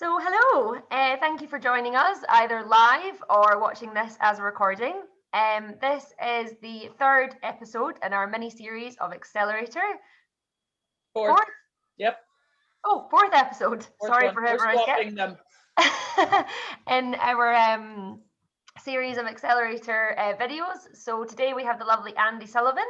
So hello, thank you for joining us either live or watching this as a recording. This is the third episode in our mini-series of Accelerator. Fourth. Yep. Oh, fourth episode. Fourth Sorry one. for We're whoever I swapping skipped. them. In our series of Accelerator videos. So today we have the lovely Andy Sullivan,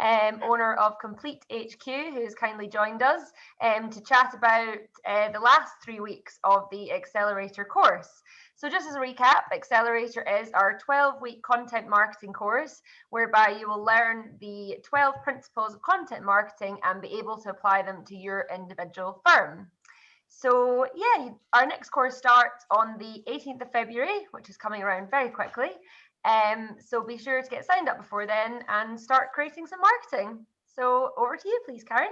owner of Complete HQ, who has kindly joined us to chat about the last 3 weeks of the Accelerator course. So just as a recap, Accelerator is our 12-week content marketing course, whereby you will learn the 12 principles of content marketing and be able to apply them to your individual firm. So yeah, our next course starts on the 18th of February, which is coming around very quickly. So be sure to get signed up before then and start creating some marketing. So over to you, please, Karen.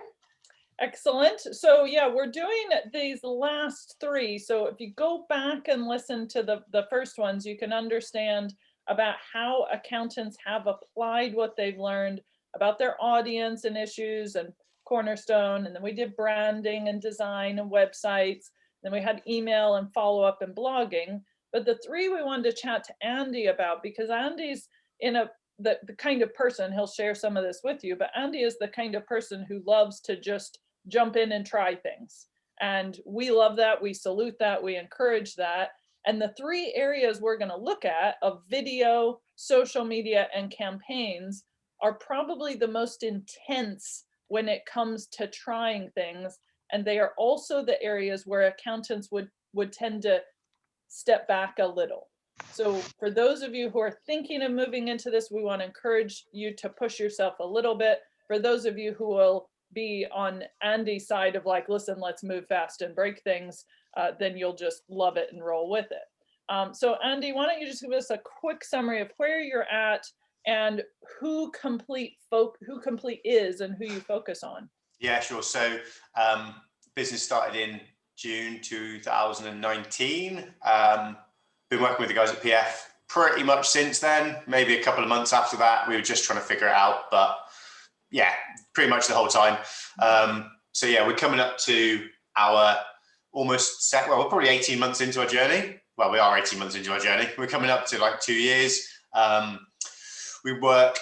Excellent. So yeah, we're doing these last three. So if you go back and listen to the first ones, you can understand about how accountants have applied what they've learned about their audience and issues and Cornerstone. And then we did branding and design and websites. Then we had email and follow-up and blogging. But the three we wanted to chat to Andy about, because Andy's the kind of person, he'll share some of this with you, but Andy is the kind of person who loves to just jump in and try things. And we love that, we salute that, we encourage that. And the three areas we're going to look at of video, social media, and campaigns are probably the most intense when it comes to trying things. And they are also the areas where accountants would tend to step back a little. So for those of you who are thinking of moving into this, we want to encourage you to push yourself a little bit. For those of you who will be on Andy's side of like, listen, let's move fast and break things, then you'll just love it and roll with it. So Andy, why don't you just give us a quick summary of where you're at and who Complete is and who you focus on? Yeah, sure. So business started in June 2019. Been working with the guys at PF pretty much since then. Maybe a couple of months after that, we were just trying to figure it out. But yeah, pretty much the whole time. So yeah, we're coming up to our we're probably 18 months into our journey. Well, we are 18 months into our journey. We're coming up to like 2 years. We work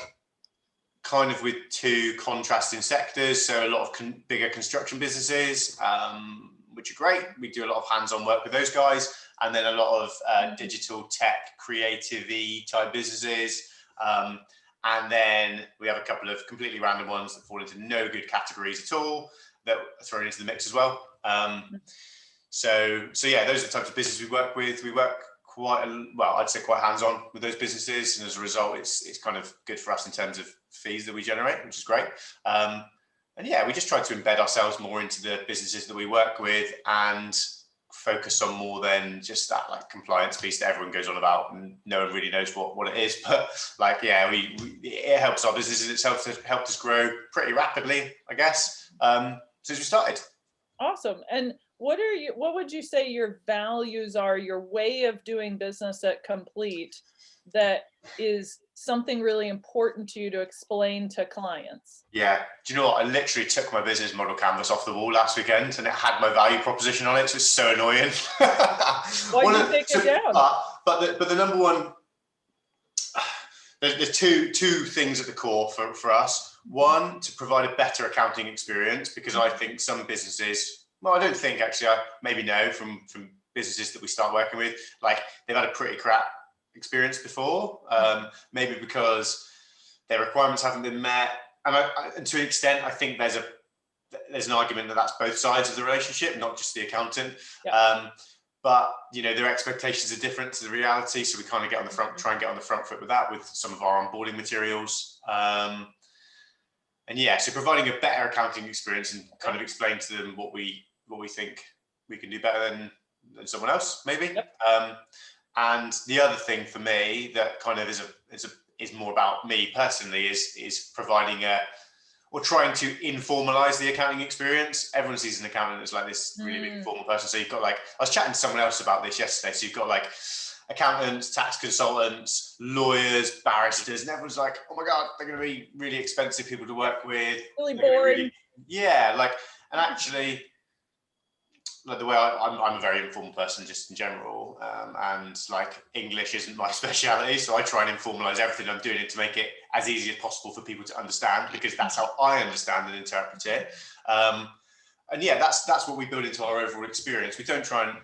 kind of with two contrasting sectors. So a lot of bigger construction businesses, which are great. We do a lot of hands-on work with those guys. And then a lot of digital tech, creative-y type businesses. And then we have a couple of completely random ones that fall into no good categories at all that are thrown into the mix as well. So yeah, those are the types of businesses we work with. We work I'd say quite hands-on with those businesses. And as a result, it's kind of good for us in terms of fees that we generate, which is great. And yeah, we just try to embed ourselves more into the businesses that we work with and focus on more than just that like compliance piece that everyone goes on about and no one really knows what it is. But like, yeah, it helps our businesses. It's helped us grow pretty rapidly, I guess, since we started. Awesome. And what would you say your values are, your way of doing business at Complete that is something really important to you to explain to clients? Yeah. Do you know what? I literally took my business model canvas off the wall last weekend and it had my value proposition on it. So it's so annoying. Why did you take it down? But the number one, there's two things at the core for us. One, to provide a better accounting experience, because I think some businesses, well, I don't think actually, I maybe know from businesses that we start working with, like they've had a pretty crap experience before, maybe because their requirements haven't been met. And to an extent, I think there's an argument that that's both sides of the relationship, not just the accountant. Yeah. But you know, their expectations are different to the reality, so we kind of try and get on the front foot with that with some of our onboarding materials. And yeah, so providing a better accounting experience and kind of explain to them what we think we can do better than someone else, maybe. Yep. And the other thing for me that kind of is more about me personally is providing or trying to informalize the accounting experience. Everyone sees an accountant as like this really big formal person. So you've got like, I was chatting to someone else about this yesterday. So you've got like accountants, tax consultants, lawyers, barristers, and everyone's like, oh my God, they're going to be really expensive people to work with. Really boring. And actually, like the way I'm a very informal person just in general, and like English isn't my speciality, so I try and informalize everything I'm doing to make it as easy as possible for people to understand, because that's how I understand and interpret it. And yeah, that's what we build into our overall experience. We don't try and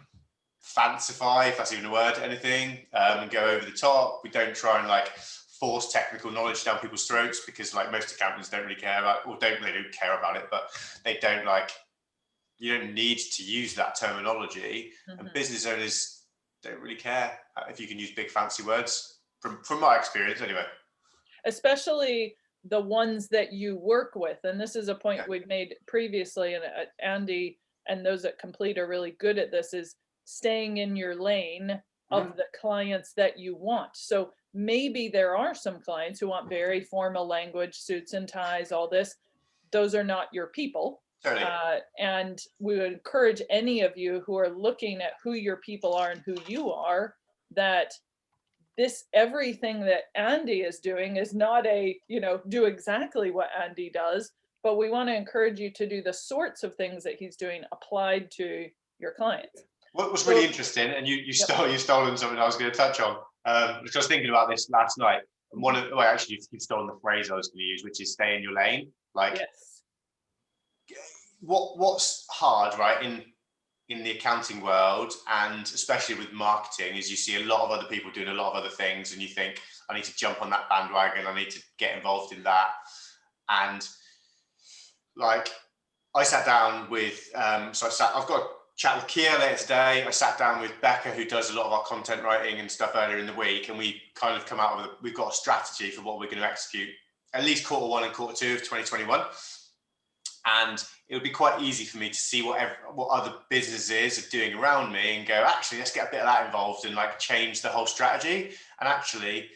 fancify, if that's even a word, anything, and go over the top. We don't try and like force technical knowledge down people's throats, because like most accountants don't really care about, or they don't care about it, but they don't like, you don't need to use that terminology. And business owners don't really care if you can use big fancy words, from my experience anyway. Especially the ones that you work with. And this is a point we've made previously, and Andy and those at Complete are really good at this, is staying in your lane of the clients that you want. So maybe there are some clients who want very formal language, suits and ties, all this. Those are not your people. Totally. And we would encourage any of you who are looking at who your people are and who you are, that everything that Andy is doing is not do exactly what Andy does, but we want to encourage you to do the sorts of things that he's doing applied to your clients. What was really interesting, and you've stolen something I was going to touch on, because I was thinking about this last night. And actually you've stolen the phrase I was going to use, which is stay in your lane. Like, yes. What's hard, right, in the accounting world, and especially with marketing, is you see a lot of other people doing a lot of other things, and you think, I need to jump on that bandwagon, I need to get involved in that. And like, I sat down with, I've got a chat with Kia later today. I sat down with Becca, who does a lot of our content writing and stuff earlier in the week, and we kind of come out with, we've got a strategy for what we're going to execute, at least Q1 and Q2 of 2021. And it would be quite easy for me to see what other businesses are doing around me and go, actually, let's get a bit of that involved and like change the whole strategy. And actually,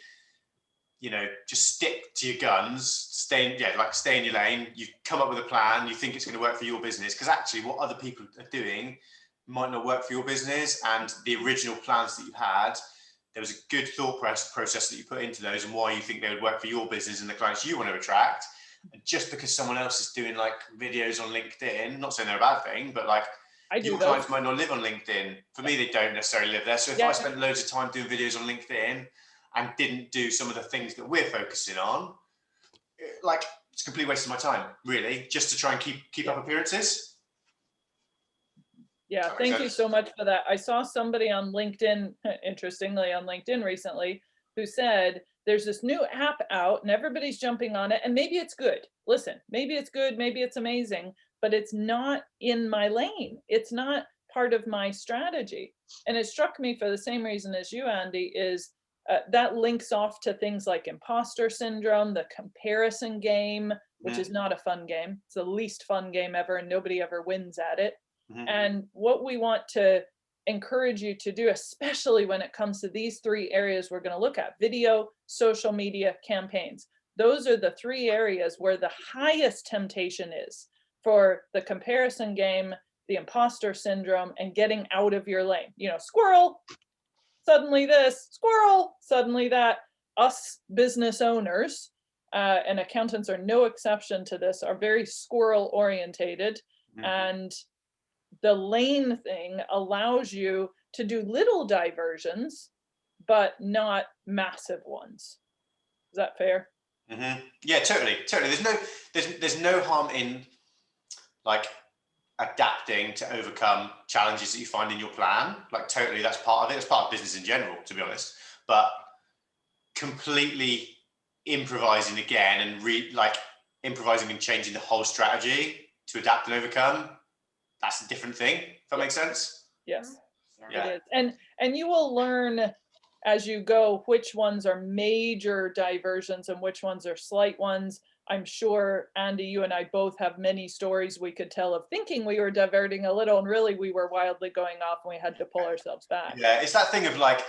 just stick to your guns, stay in your lane. You come up with a plan, you think it's going to work for your business, because actually what other people are doing might not work for your business. And the original plans that you had, there was a good thought process that you put into those and why you think they would work for your business and the clients you want to attract. And just because someone else is doing like videos on LinkedIn, not saying they're a bad thing, but like your clients might not live on LinkedIn. For me, they don't necessarily live there. So if I spent loads of time doing videos on LinkedIn and didn't do some of the things that we're focusing on, like, it's a complete waste of my time, really, just to try and keep up appearances. Yeah, thank you so much for that. I saw somebody on LinkedIn, interestingly on LinkedIn recently, who said there's this new app out and everybody's jumping on it, and maybe it's good. Listen, maybe it's good, maybe it's amazing, but it's not in my lane. It's not part of my strategy. And it struck me for the same reason as you, Andy, is that links off to things like imposter syndrome, the comparison game, which is not a fun game. It's the least fun game ever, and nobody ever wins at it. And what we want to encourage you to do, especially when it comes to these three areas we're going to look at: video, social media, campaigns. Those are the three areas where the highest temptation is for the comparison game, the imposter syndrome, and getting out of your lane. Squirrel, suddenly this, squirrel, suddenly that. Us business owners, and accountants are no exception to this, are very squirrel orientated. And the lane thing allows you to do little diversions, but not massive ones. Is that fair? Yeah, totally. There's no harm in like adapting to overcome challenges that you find in your plan. Like, totally, that's part of it. It's part of business in general, to be honest. But completely improvising again and improvising and changing the whole strategy to adapt and overcome, that's a different thing, if that makes sense. Yes. It is. And you will learn as you go which ones are major diversions and which ones are slight ones. I'm sure, Andy, you and I both have many stories we could tell of thinking we were diverting a little, and really we were wildly going off and we had to pull ourselves back. Yeah, it's that thing of like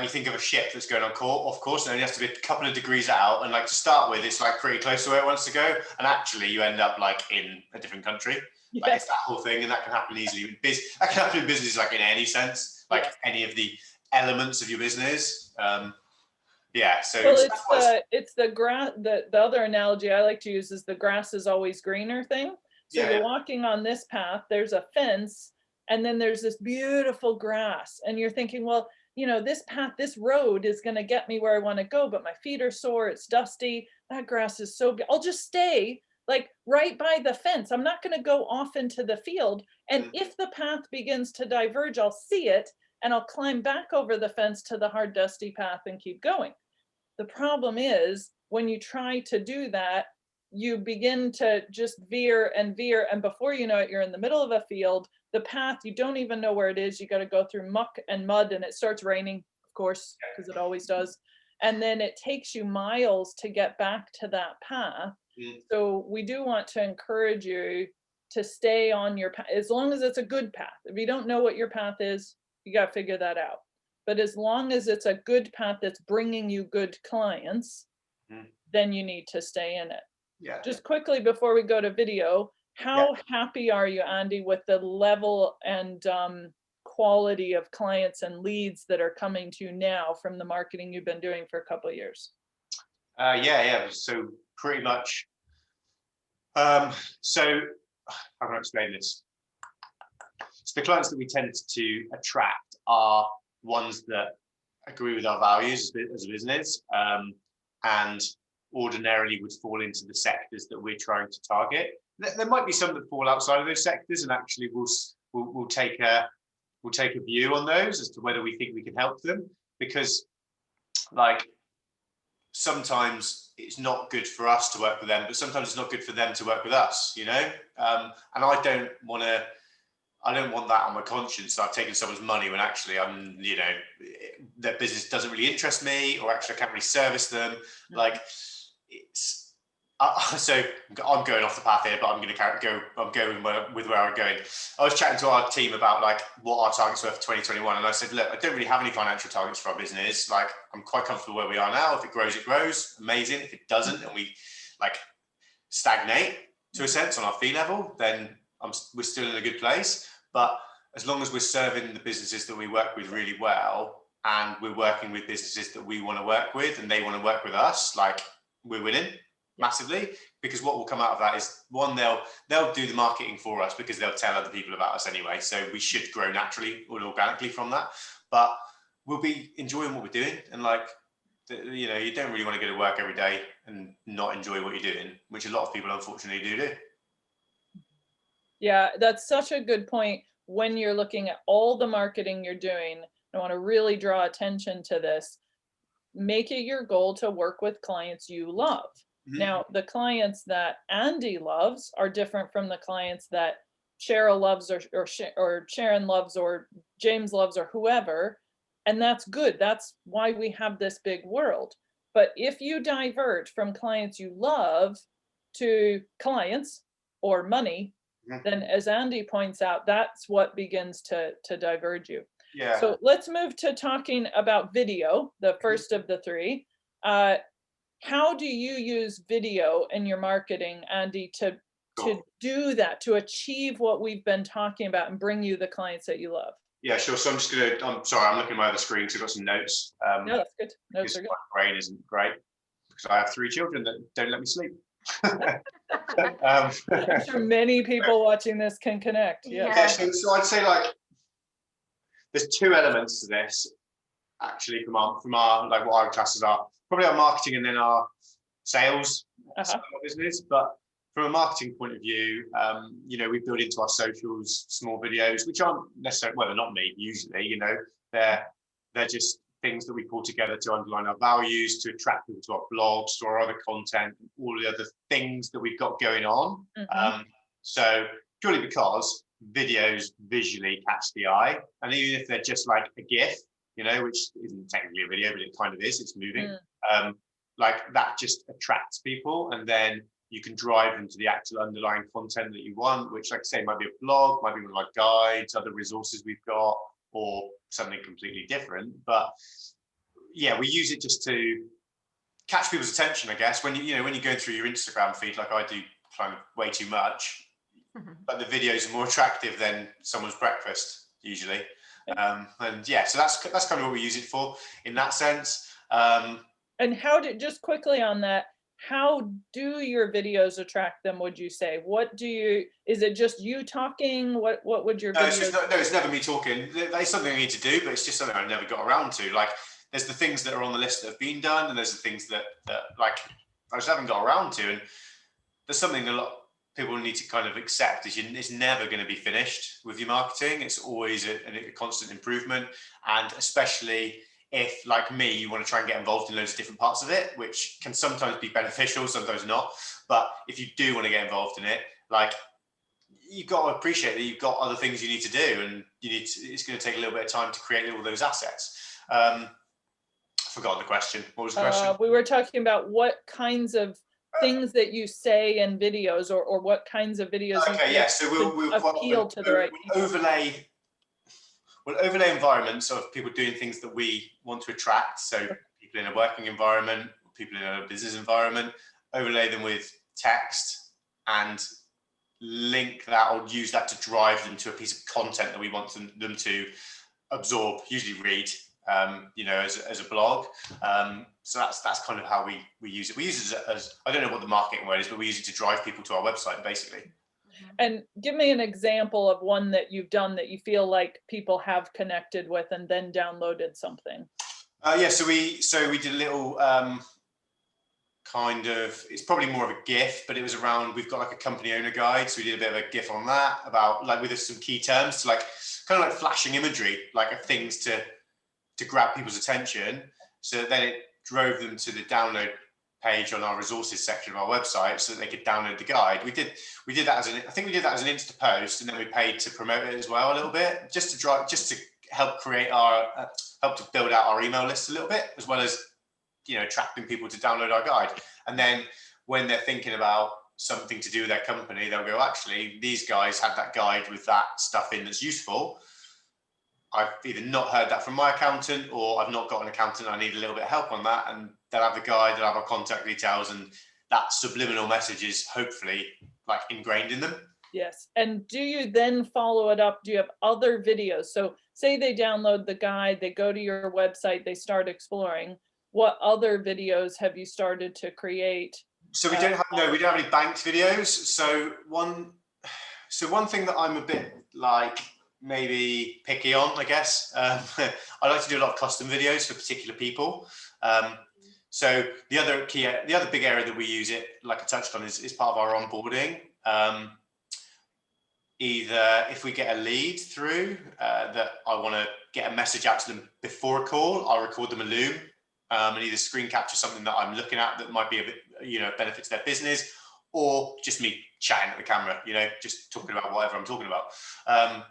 you think of a ship that's going off course, and it has to be a couple of degrees out, and like to start with, it's like pretty close to where it wants to go, and actually you end up like in a different country. Like, it's that whole thing, and that can happen easily. That can happen in business, like in any sense, like any of the elements of your business. So it's the grass. The other analogy I like to use is the grass is always greener thing. So you're walking on this path, there's a fence, and then there's this beautiful grass, and you're thinking, well, you know, this path, this road is going to get me where I want to go, but my feet are sore, it's dusty, that grass is so good, I'll just stay like right by the fence. I'm not going to go off into the field. And if the path begins to diverge, I'll see it and I'll climb back over the fence to the hard, dusty path and keep going. The problem is when you try to do that, you begin to just veer, and before you know it, you're in the middle of a field. The path, you don't even know where it is. You got to go through muck and mud, and it starts raining, of course, because it always does. And then it takes you miles to get back to that path. So we do want to encourage you to stay on your path, as long as it's a good path. If you don't know what your path is, you got to figure that out. But as long as it's a good path that's bringing you good clients, then you need to stay in it. Yeah. Just quickly before we go to video, how happy are you, Andy, with the level and quality of clients and leads that are coming to you now from the marketing you've been doing for a couple of years? Yeah. So pretty much. So how can I explain this? So the clients that we tend to attract are ones that agree with our values as a business, and ordinarily would fall into the sectors that we're trying to target. There might be some that fall outside of those sectors, and actually we'll take a view on those as to whether we think we can help them, because like sometimes it's not good for us to work with them, but sometimes it's not good for them to work with us, you know. And I don't want that on my conscience. So I've taken someone's money when actually I'm, you know, their business doesn't really interest me, or actually I can't really service them. Like it's. So I'm going off the path here, but I'm going with where I'm going. I was chatting to our team about like what our targets were for 2021, and I said, look, I don't really have any financial targets for our business. Like I'm quite comfortable where we are now. If it grows, it grows. Amazing. If it doesn't, and we like stagnate to a sense on our fee level, then we're still in a good place. But as long as we're serving the businesses that we work with really well, and we're working with businesses that we want to work with, and they want to work with us, like we're winning massively. Because what will come out of that is, one, they'll do the marketing for us because they'll tell other people about us anyway, so we should grow naturally or organically from that. But we'll be enjoying what we're doing, and like, you know, you don't really want to go to work every day and not enjoy what you're doing, which a lot of people unfortunately do. Yeah, that's such a good point. When you're looking at all the marketing you're doing, I want to really draw attention to this. Make it your goal to work with clients you love. Now, the clients that Andy loves are different from the clients that Cheryl loves, or Sharon loves, or James loves, or whoever. And that's good. That's why we have this big world. But if you divert from clients you love to clients or money, then as Andy points out, that's what begins to diverge you. Yeah. So let's move to talking about video, the first of the three. How do you use video in your marketing, Andy, to do that, to achieve what we've been talking about and bring you the clients that you love? Yeah, sure. So I'm sorry, I'm looking at my other screen because I've got some notes. No, that's good. Notes are good. My brain isn't great because I have 3 children that don't let me sleep. I'm sure many people watching this can connect. Yeah. So I'd say like there's 2 elements to this actually from our like what our classes are. Probably our marketing and then our sales side of our business. But from a marketing point of view, you know, we build into our socials small videos, which aren't necessarily, well, they're not made usually, you know, they're just things that we pull together to underline our values, to attract people to our blogs, to our other content, and all the other things that we've got going on. So purely because videos visually catch the eye, and even if they're just like a GIF, you know, which isn't technically a video, but it kind of is, it's moving. Like that just attracts people, and then you can drive them to the actual underlying content that you want, which, like I say, might be a blog, might be one of our guides, other resources we've got, or something completely different. But yeah, we use it just to catch people's attention, I guess. When you know, when you're going through your Instagram feed, like I do kind of way too much, but the videos are more attractive than someone's breakfast usually. And yeah, so that's kind of what we use it for in that sense. And just quickly on that, how do your videos attract them, would you say? Is it just you talking? What would your videos? It's never me talking. That's something I need to do, but it's just something I never got around to. Like, there's the things that are on the list that have been done, and there's the things that like I just haven't got around to. And there's something a lot of people need to kind of accept is it's never going to be finished with your marketing. It's always a constant improvement, and especially if, like me, you want to try and get involved in loads of different parts of it, which can sometimes be beneficial, sometimes not. But if you do want to get involved in it, like, you've got to appreciate that you've got other things you need to do, and it's going to take a little bit of time to create all those assets. Forgot the question. What was the question? We were talking about what kinds of things that you say in videos, or what kinds of videos. Okay, yeah. So we'll appeal to the right people. Overlay environments of people doing things that we want to attract. So people in a working environment, people in a business environment, overlay them with text and link that or use that to drive them to a piece of content that we want them to absorb, usually read, as a blog. So that's kind of how we use it. We use it as I don't know what the marketing word is, but we use it to drive people to our website, basically. And give me an example of one that you've done that you feel like people have connected with and then downloaded something. So we did a little kind of, it's probably more of a GIF, but it was around, we've got like a company owner guide. So we did a bit of a GIF on that about, like, with some key terms to, like, kind of like flashing imagery, like, of things to grab people's attention. So then it drove them to the download page on our resources section of our website so that they could download the guide. We did that as I think we did that as an Insta post, and then we paid to promote it as well a little bit, just to help create help to build out our email list a little bit, as well as, attracting people to download our guide. And then when they're thinking about something to do with their company, they'll go, actually, these guys had that guide with that stuff in that's useful. I've either not heard that from my accountant, or I've not got an accountant. I need a little bit of help on that. And they'll have the guide, they'll have our contact details, and that subliminal message is hopefully, like, ingrained in them. Yes. And do you then follow it up? Do you have other videos? So say they download the guide, they go to your website, they start exploring. What other videos have you started to create? So we don't have any banked videos. So one thing that I'm a bit, like, maybe picky on, I guess. I like to do a lot of custom videos for particular people. So the other big area that we use it, like I touched on, is part of our onboarding. Either if we get a lead through that I want to get a message out to them before a call, I'll record them a Loom and either screen capture something that I'm looking at that might be a bit, benefit to their business, or just me chatting at the camera, just talking about whatever I'm talking about.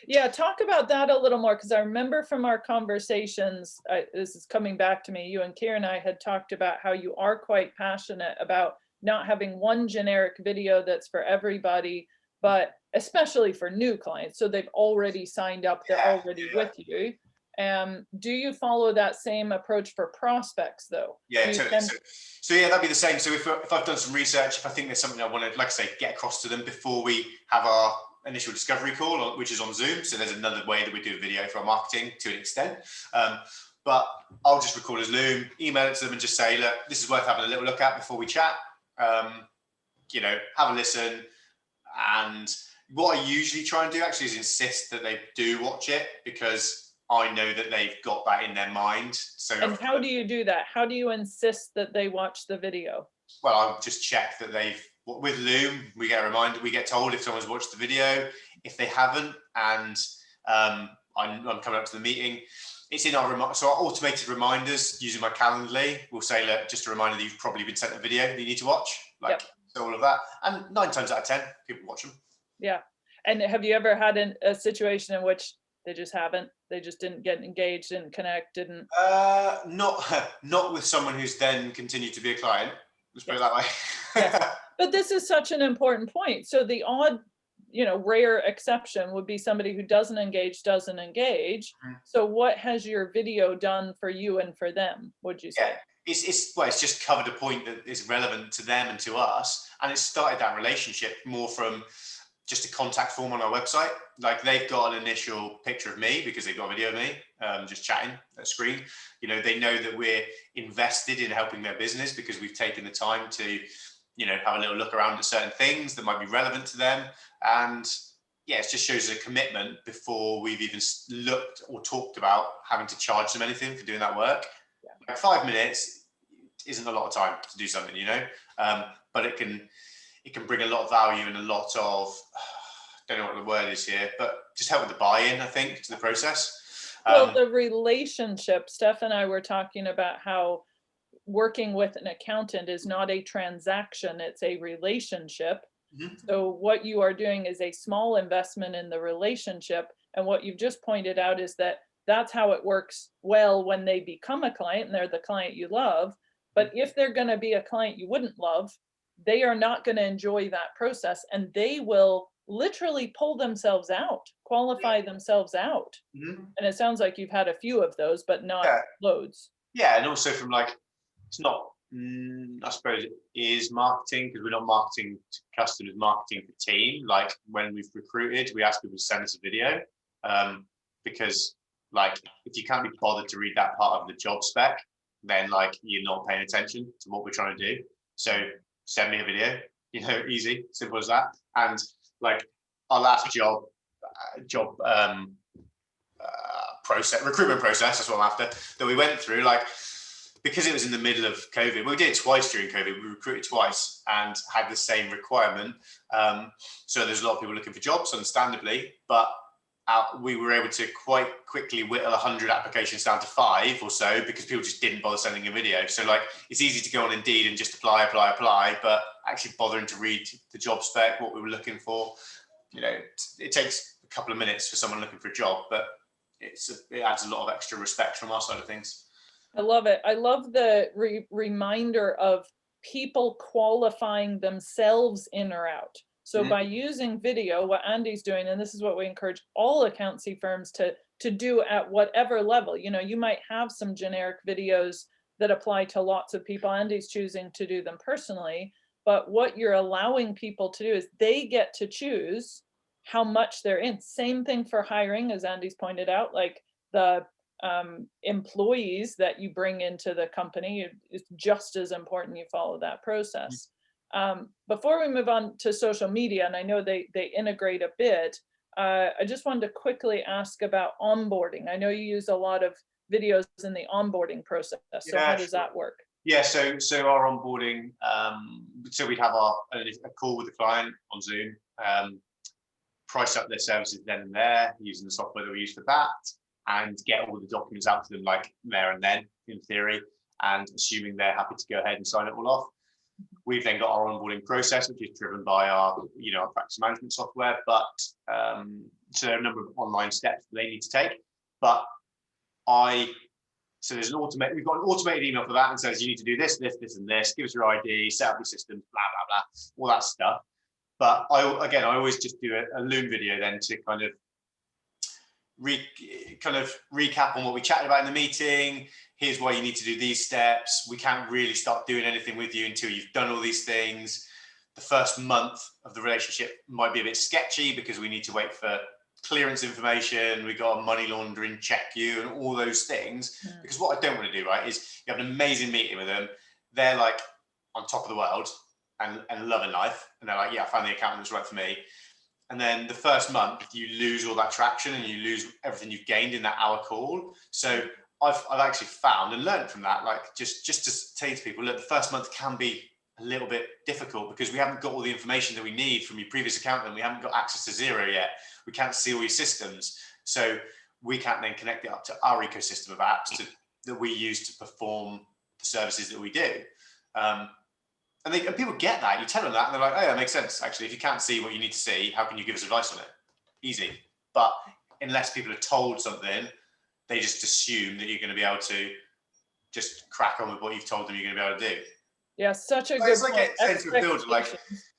Yeah, talk about that a little more, because I remember from our conversations, this is coming back to me, you and Kieran and I had talked about how you are quite passionate about not having one generic video that's for everybody, but especially for new clients. So they've already signed up, they're already with you. Do you follow that same approach for prospects, though? Yeah, totally. So yeah, that'd be the same. So if I've done some research, if I think there's something I want to, like I say, get across to them before we have our initial discovery call, which is on Zoom. So there's another way that we do video for our marketing to an extent. But I'll just record as Loom, email it to them, and just say, look, this is worth having a little look at before we chat. Have a listen. And what I usually try and do actually is insist that they do watch it, because I know that they've got that in their mind. So, and how do you do that? How do you insist that they watch the video? Well, I'll just check that with Loom, we get a reminder, we get told if someone's watched the video. If they haven't, and I'm coming up to the meeting, it's in our automated reminders using my Calendly will say, look, just a reminder that you've probably been sent a video that you need to watch, so all of that. And 9 times out of 10, people watch them. Yeah. And have you ever had a situation in which they just didn't get engaged, didn't connect, didn't? Not with someone who's then continued to be a client. Let's put it that way. Yes. But this is such an important point. So the odd, rare exception would be somebody who doesn't engage. So what has your video done for you and for them, would you say? Yeah. It's just covered a point that is relevant to them and to us. And it started that relationship more from just a contact form on our website. Like they've got an initial picture of me because they've got a video of me just chatting at screen. You know, they know that we're invested in helping their business because we've taken the time to, you know, have a little look around at certain things that might be relevant to them. And yeah, it just shows a commitment before we've even looked or talked about having to charge them anything for doing that work. Yeah. Like 5 minutes isn't a lot of time to do something, you know, but it can bring a lot of value and a lot of, I don't know what the word is here, but just help with the buy-in, I think, to the process. Well, the relationship, Steph and I were talking about how working with an accountant is not a transaction, it's a relationship. Mm-hmm. So what you are doing is a small investment in the relationship. And what you've just pointed out is that that's how it works well when they become a client and they're the client you love. But if they're going to be a client you wouldn't love, they are not going to enjoy that process, and they will literally pull themselves out, qualify themselves out. Mm-hmm. And it sounds like you've had a few of those, but not loads. Yeah, and also from like, it's not, I suppose it is marketing, because we're not marketing to customers, marketing for team. Like when we've recruited, we ask people to send us a video, because like if you can't be bothered to read that part of the job spec, then like you're not paying attention to what we're trying to do. So send me a video, you know, easy, simple as that. And like our last recruitment process, that's what I'm after, that we went through, like, because it was in the middle of COVID, we did it twice during COVID, we recruited twice and had the same requirement. So there's a lot of people looking for jobs, understandably, but we were able to quite quickly whittle 100 applications down to 5 or so because people just didn't bother sending a video. So like, it's easy to go on Indeed and just apply, but actually bothering to read the job spec, what we were looking for, you know, it takes a couple of minutes for someone looking for a job, but it adds a lot of extra respect from our side of things. I love it. I love the reminder of people qualifying themselves in or out. So by using video, what Andy's doing, and this is what we encourage all accountancy firms to do at whatever level. You know, you might have some generic videos that apply to lots of people. Andy's choosing to do them personally, but what you're allowing people to do is they get to choose how much they're in. Same thing for hiring, as Andy's pointed out, like the employees that you bring into the company, it's just as important you follow that process. Before we move on to social media, and I know they integrate a bit, I just wanted to quickly ask about onboarding. I know you use a lot of videos in the onboarding process. So how does that work? Yeah, so our onboarding, so we'd have a call with the client on Zoom, price up their services then and there using the software that we use for that, and get all the documents out to them like there and then, in theory, and assuming they're happy to go ahead and sign it all off. We've then got our onboarding process, which is driven by our practice management software, but so there are a number of online steps that they need to take. But so there's we've got an automated email for that and says you need to do this, this, this, and this, give us your ID, set up your systems, blah, blah, blah, all that stuff. But I always just do a Loom video then to kind of recap on what we chatted about in the meeting. Here's why you need to do these steps. We can't really start doing anything with you until you've done all these things. The first month of the relationship might be a bit sketchy because we need to wait for clearance information. We got a money laundering check you and all those things. Yeah. Because what I don't want to do, right, is you have an amazing meeting with them. They're like on top of the world and loving life. And they're like, yeah, I found the accountant that's right for me. And then the first month you lose all that traction and you lose everything you've gained in that hour call. So I've actually found and learned from that, like just to say to people, look, the first month can be a little bit difficult because we haven't got all the information that we need from your previous accountant. We haven't got access to Xero yet. We can't see all your systems. So we can't then connect it up to our ecosystem of apps that we use to perform the services that we do. And people get that. You tell them that and they're like, oh, that makes sense. Actually, if you can't see what you need to see, how can you give us advice on it? Easy. But unless people are told something, they just assume that you're going to be able to just crack on with what you've told them you're going to be able to do. Yeah, such a good point. It's like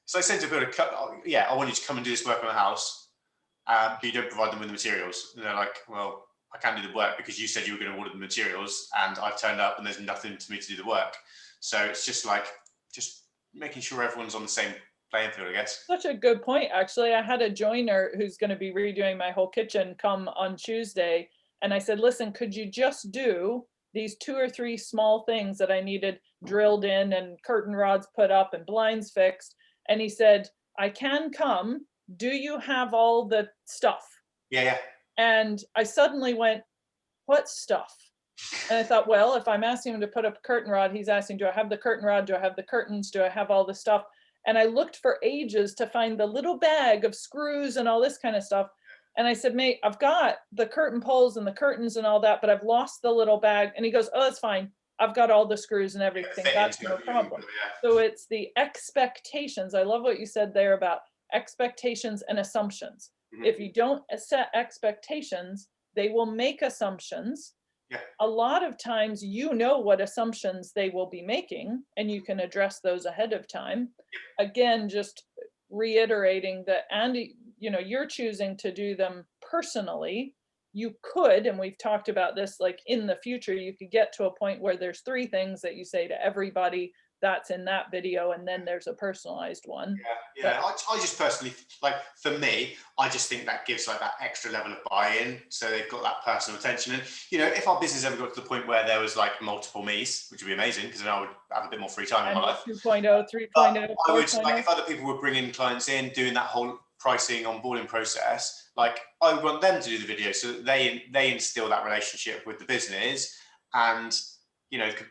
saying to a builder, yeah, I want you to come and do this work on the house, but you don't provide them with the materials. And they're like, well, I can't do the work because you said you were going to order the materials and I've turned up and there's nothing for me to do the work. So it's just like, just making sure everyone's on the same playing field, I guess. Such a good point. Actually, I had a joiner who's going to be redoing my whole kitchen come on Tuesday. And I said, listen, could you just do these 2 or 3 small things that I needed drilled in and curtain rods put up and blinds fixed? And he said, I can come. Do you have all the stuff? Yeah. And I suddenly went, what stuff? And I thought, well, if I'm asking him to put up a curtain rod, he's asking, do I have the curtain rod? Do I have the curtains? Do I have all the stuff? And I looked for ages to find the little bag of screws and all this kind of stuff. And I said, mate, I've got the curtain poles and the curtains and all that, but I've lost the little bag. And he goes, oh, that's fine. I've got all the screws and everything. That's no problem. So it's the expectations. I love what you said there about expectations and assumptions. If you don't set expectations, they will make assumptions. Yeah. A lot of times, you know what assumptions they will be making, and you can address those ahead of time. Again, just reiterating that, Andy, you're choosing to do them personally. You could, and we've talked about this, like in the future, you could get to a point where there's 3 things that you say to everybody that's in that video, and then there's a personalized one. Yeah. I just personally, like, for me, I just think that gives like that extra level of buy-in, so they've got that personal attention. And if our business ever got to the point where there was like multiple me's, which would be amazing, because then I would have a bit more free time in my life. 2.0, 3.0, I would, like, if other people were bringing clients in, doing that whole pricing onboarding process, like, I would want them to do the video so that they instill that relationship with the business, and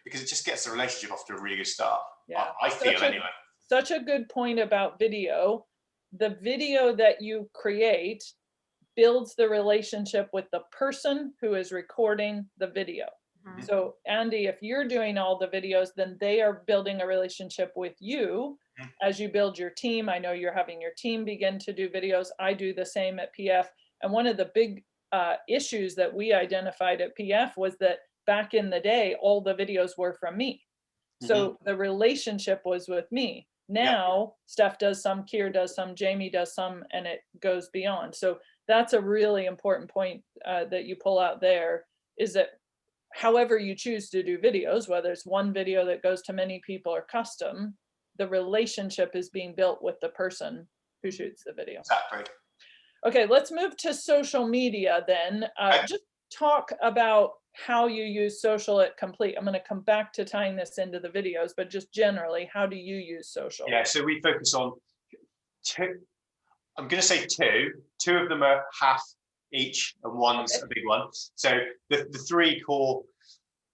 because it just gets the relationship off to a really good start. Yeah, I feel anyway. Such a good point about video. The video that you create builds the relationship with the person who is recording the video. So Andy, if you're doing all the videos, then they are building a relationship with you as you build your team. I know you're having your team begin to do videos. I do the same at PF. And one of the big issues that we identified at PF was that back in the day, all the videos were from me. So the relationship was with me. Now, Steph does some, Kier does some, Jamie does some, and it goes beyond. So that's a really important point that you pull out there, is that however you choose to do videos, whether it's one video that goes to many people or custom, the relationship is being built with the person who shoots the video. Exactly. Okay, let's move to social media then. Just talk about how you use social at Complete. I'm going to come back to tying this into the videos, but just generally, how do you use social? Yeah, so we focus on 2. I'm going to say 2. 2 of them are half each, and one's a big one. So the 3 core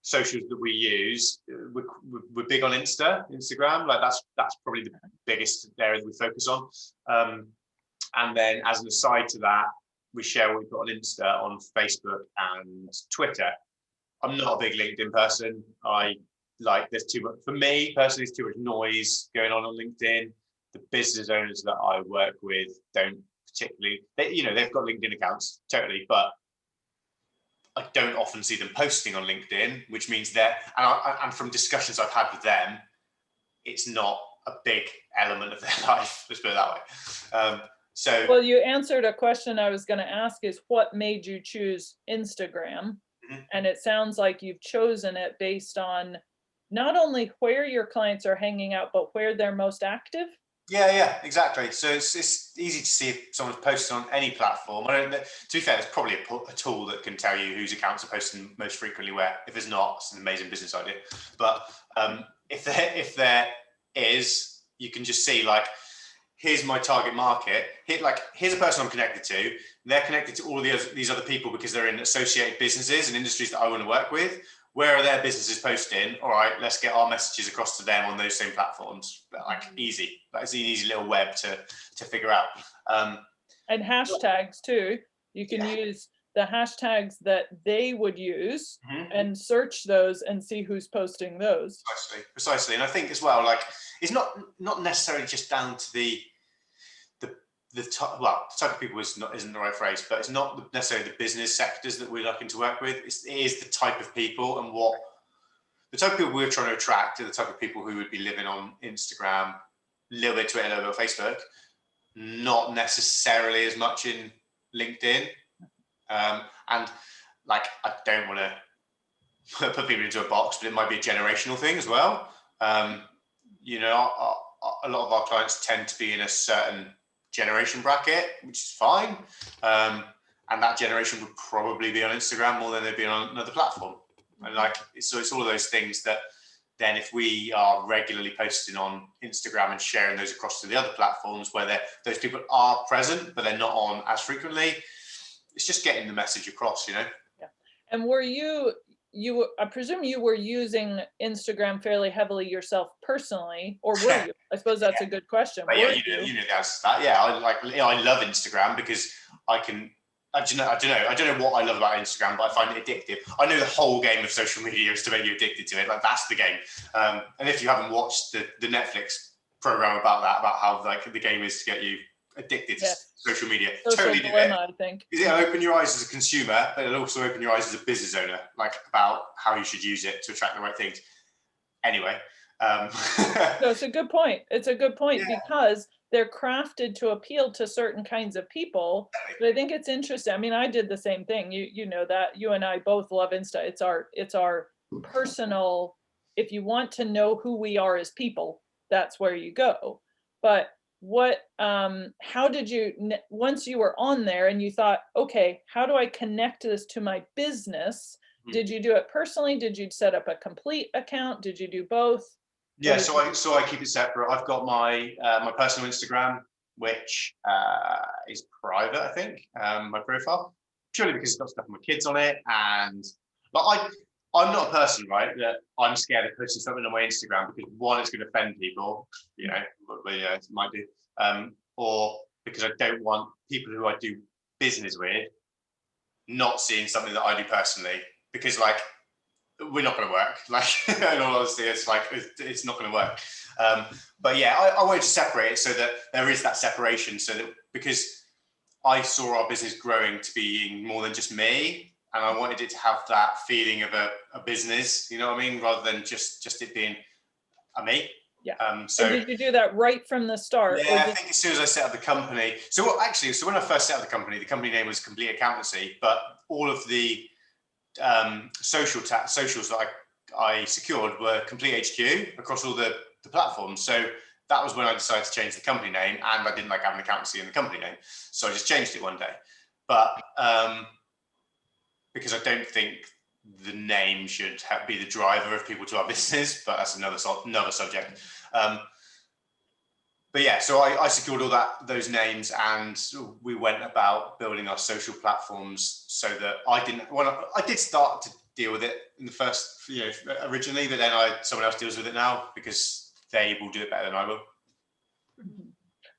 socials that we use, we're big on Instagram. Like that's probably the biggest area that we focus on. And then as an aside to that, we share what we put on Insta, on Facebook and Twitter. I'm not a big LinkedIn person. There's too much, for me personally, there's too much noise going on LinkedIn. The business owners that I work with don't particularly, they've got LinkedIn accounts, totally, but I don't often see them posting on LinkedIn, which means and from discussions I've had with them, it's not a big element of their life, let's put it that way. Well, you answered a question I was going to ask, is what made you choose Instagram? And it sounds like you've chosen it based on not only where your clients are hanging out, but where they're most active. Yeah, exactly. So it's easy to see if someone's posting on any platform. To be fair, there's probably a tool that can tell you whose accounts are posting most frequently where. If there's not, it's an amazing business idea. But if there is, you can just see, like, here's my target market. Here's a person I'm connected to. They're connected to all of these other people because they're in associated businesses and industries that I want to work with. Where are their businesses posting? All right, let's get our messages across to them on those same platforms. Easy. That's an easy little web to figure out. And hashtags too. You can use the hashtags that they would use and search those and see who's posting those. Precisely. And I think as well, like, it's not necessarily just down to the type of people isn't the right phrase, but it's not necessarily the business sectors that we're looking to work with. It is the type of people, and what the type of people we're trying to attract are the type of people who would be living on Instagram, a little bit Twitter, a little bit Facebook, not necessarily as much in LinkedIn. And like, I don't want to put people into a box, but it might be a generational thing as well. a lot of our clients tend to be in a certain generation bracket, which is fine. And that generation would probably be on Instagram more than they'd be on another platform. And like, so it's all of those things that then if we are regularly posting on Instagram and sharing those across to the other platforms where those people are present, but they're not on as frequently, it's just getting the message across, you know? Yeah. And were I presume you were using Instagram fairly heavily yourself personally, or were you? I suppose that's a good question. But yeah, you know the answer to that. Yeah, I love Instagram because I don't know what I love about Instagram, but I find it addictive. I know the whole game of social media is to make you addicted to it. Like, that's the game. And if you haven't watched the Netflix program about that, about how like the game is to get you addicted to social media, totally dilemma, I think. It'll open your eyes as a consumer, but it'll also open your eyes as a business owner, like about how you should use it to attract the right things. Anyway. No, it's a good point. It's a good point because they're crafted to appeal to certain kinds of people. But I think it's interesting. I mean, I did the same thing. You know that. You and I both love Insta. It's our personal. If you want to know who we are as people, that's where you go. But how did you, once you were on there and you thought, okay, how do I connect this to my business? Did you do it personally? Did you set up a complete account? Did you do both? Yeah, so I keep it separate. I've got my my personal Instagram, which is private, I think, my profile, purely because it's got stuff with my kids on it. And like, I'm not a person, right, that I'm scared of posting something on my Instagram because one, it's going to offend people, you know, it might do, or because I don't want people who I do business with not seeing something that I do personally, because like, we're not going to work. Like, in all honesty, it's like, it's not going to work. But yeah, I wanted to separate it so that there is that separation, so that, because I saw our business growing to being more than just me, and I wanted it to have that feeling of a business, you know what I mean, rather than just it being a me. Yeah. So and did you do that right from the start? Yeah, I think as soon as I set up the company. So when I first set up the company name was Complete Accountancy, but all of the socials that I secured were Complete HQ across all the platforms. So that was when I decided to change the company name, and I didn't like having accountancy in the company name, so I just changed it one day. But because I don't think the name should be the driver of people to our business, but that's another subject. But yeah, so I secured all those names, and we went about building our social platforms so that I did start to deal with it in the first, originally, but then someone else deals with it now because they will do it better than I will.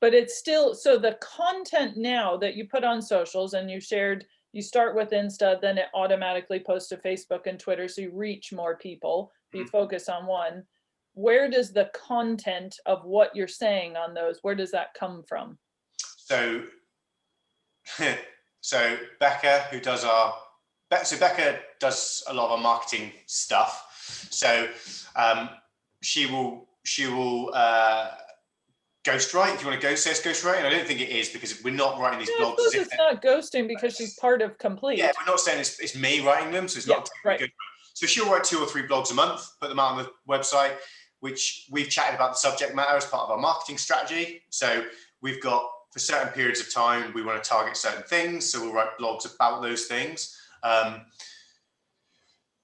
But it's still, so the content now that you put on socials and you shared, you start with Insta, then it automatically posts to Facebook and Twitter, so you reach more people, you focus on one. Where does the content of what you're saying on those, where does that come from? So Becca, Becca does a lot of our marketing stuff. So she will ghostwrite, if you want to say it's ghostwriting. And I don't think it is, because we're not writing these blogs. I suppose it's not ghosting because she's part of Complete. Yeah, we're not saying it's me writing them, so it's not right. So she'll write 2 or 3 blogs a month, put them out on the website, which we've chatted about the subject matter as part of our marketing strategy. So we've got, for certain periods of time, we want to target certain things, so we'll write blogs about those things. The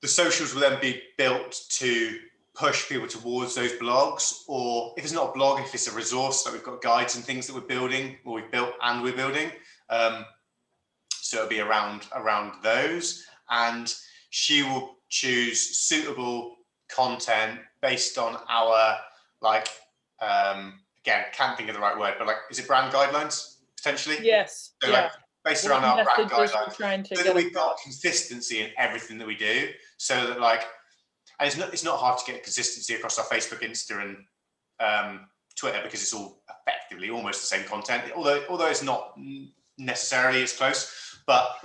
socials will then be built to push people towards those blogs, or if it's not a blog, if it's a resource, like we've got guides and things that we're building, or we've built and we're building. So it'll be around those, and she will choose suitable content based on our, again, can't think of the right word, but is it brand guidelines potentially? Yes. So based around our brand guidelines, so that we've got consistency in everything that we do, so that and it's not hard to get consistency across our Facebook, Insta, and Twitter, because it's all effectively almost the same content, although it's not necessarily as close, but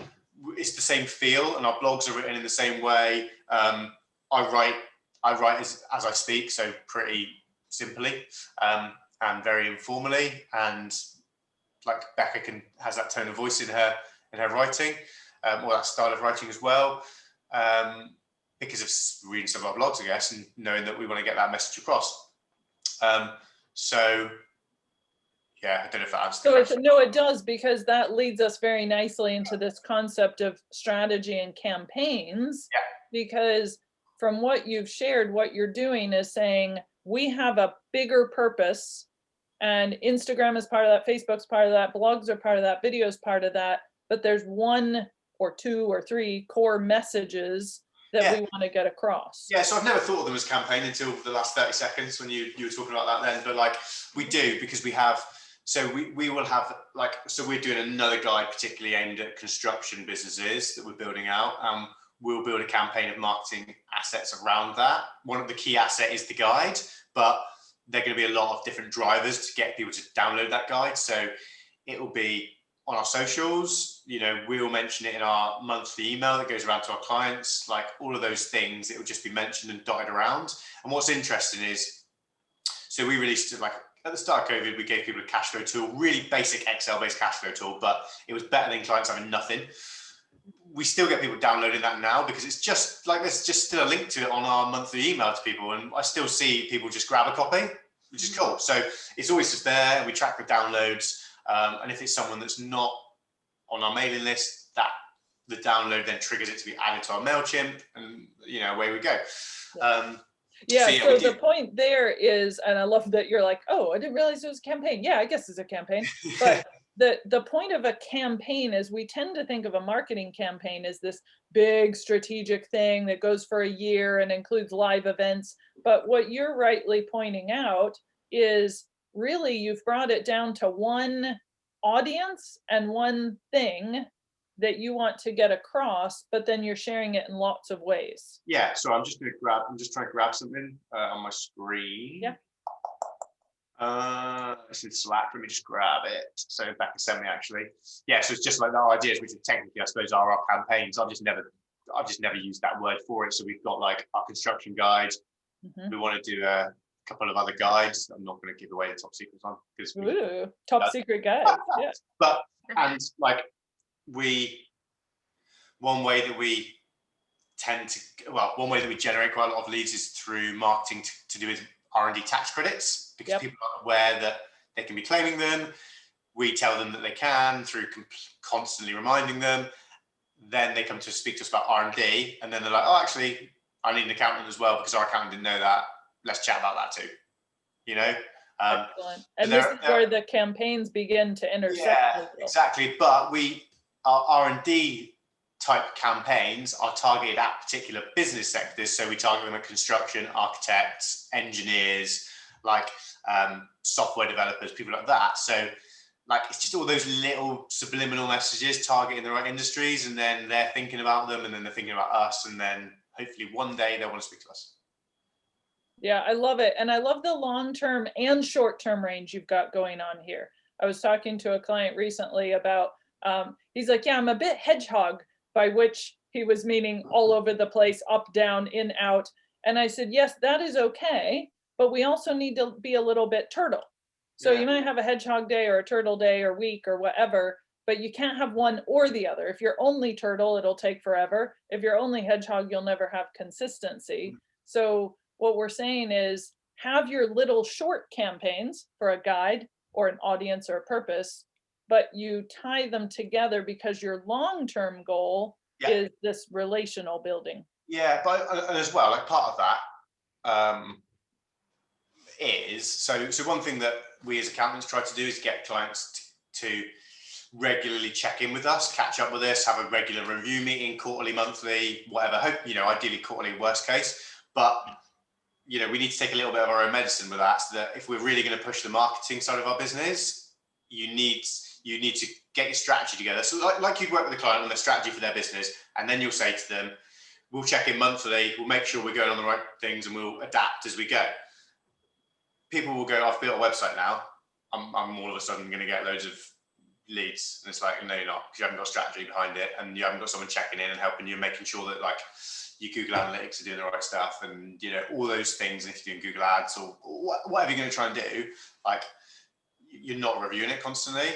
it's the same feel, and our blogs are written in the same way. I write as I speak, so pretty simply and very informally, and Becca has that tone of voice in her writing, or that style of writing as well, because of reading some of our blogs, I guess, and knowing that we want to get that message across. So yeah, I don't know if that answers the So question. no, it does, because that leads us very nicely into this concept of strategy and campaigns. Yeah. Because from what you've shared, what you're doing is saying we have a bigger purpose, and Instagram is part of that, Facebook's part of that, blogs are part of that, video's part of that, but there's one or two or three core messages that we want to get across. Yeah, so I've never thought of them as campaign until the last 30 seconds when you were talking about that then, but like we do, because we have, so we will have like, so we're doing another guide particularly aimed at construction businesses that we're building out. We'll build a campaign of marketing assets around that. One of the key asset is the guide, but there are going to be a lot of different drivers to get people to download that guide. So it will be on our socials, you know, we'll mention it in our monthly email that goes around to our clients, like all of those things, it will just be mentioned and dotted around. And what's interesting is, so we released, like at the start of COVID, we gave people a cash flow tool, really basic Excel-based cash flow tool, but it was better than clients having nothing. We still get people downloading that now because it's just like, there's just still a link to it on our monthly email to people. And I still see people just grab a copy, which is cool. So it's always just there, and we track the downloads. And if it's someone that's not on our mailing list, that the download then triggers it to be added to our MailChimp, and you know, away we go. So yeah, the point there is, and I love that you're like, oh, I didn't realize it was a campaign. Yeah, I guess it's a campaign. But the point of a campaign is, we tend to think of a marketing campaign as this big strategic thing that goes for a year and includes live events. But what you're rightly pointing out is, really, you've brought it down to one audience and one thing that you want to get across, but then you're sharing it in lots of ways. Yeah, so I'm just trying to grab something on my screen. Yeah. It's in Slack, let me just grab it. So Becca sent me actually. Yeah, so it's just like our ideas, which technically I suppose are our campaigns. I've just never used that word for it. So we've got like our construction guide. We want to do a couple of other guides. I'm not going to give away the top secrets on because top secret guides. Yeah. But and like one way that we generate quite a lot of leads is through marketing to do with R&D tax credits, because people aren't aware that they can be claiming them. We tell them that they can through constantly reminding them. Then they come to speak to us about R&D, and then they're like, oh, actually, I need an accountant as well because our accountant didn't know that. Let's chat about that too. You know? Excellent. And this is where the campaigns begin to intersect. Yeah, exactly. But our R&D type campaigns are targeted at particular business sectors. So we target them at construction, architects, engineers, like software developers, people like that. So like, it's just all those little subliminal messages targeting the right industries, and then they're thinking about them, and then they're thinking about us, and then hopefully one day they'll want to speak to us. Yeah, I love it. And I love the long-term and short-term range you've got going on here. I was talking to a client recently about, he's like, yeah, I'm a bit hedgehog, by which he was meaning all over the place, up, down, in, out. And I said, yes, that is okay, but we also need to be a little bit turtle. So you might have a hedgehog day or a turtle day or week or whatever, but you can't have one or the other. If you're only turtle, it'll take forever. If you're only hedgehog, you'll never have consistency. So what we're saying is, have your little short campaigns for a guide or an audience or a purpose, but you tie them together because your long-term goal is this relational building. Yeah, but and as well, like part of that is, so one thing that we as accountants try to do is get clients to regularly check in with us, catch up with us, have a regular review meeting, quarterly, monthly, whatever. Hope, you know, ideally quarterly, worst case, but you know, we need to take a little bit of our own medicine with that, so that if we're really going to push the marketing side of our business, you need to get your strategy together. So like you'd work with a client on their strategy for their business, and then you'll say to them, we'll check in monthly, we'll make sure we're going on the right things, and we'll adapt as we go. People will go, I've built a website now, I'm all of a sudden going to get loads of leads. And it's like, no, you're not, because you haven't got a strategy behind it, and you haven't got someone checking in and helping you, making sure that like your Google Analytics are doing the right stuff, and you know, all those things. And if you're doing Google Ads or whatever you're going to try and do, like, you're not reviewing it constantly,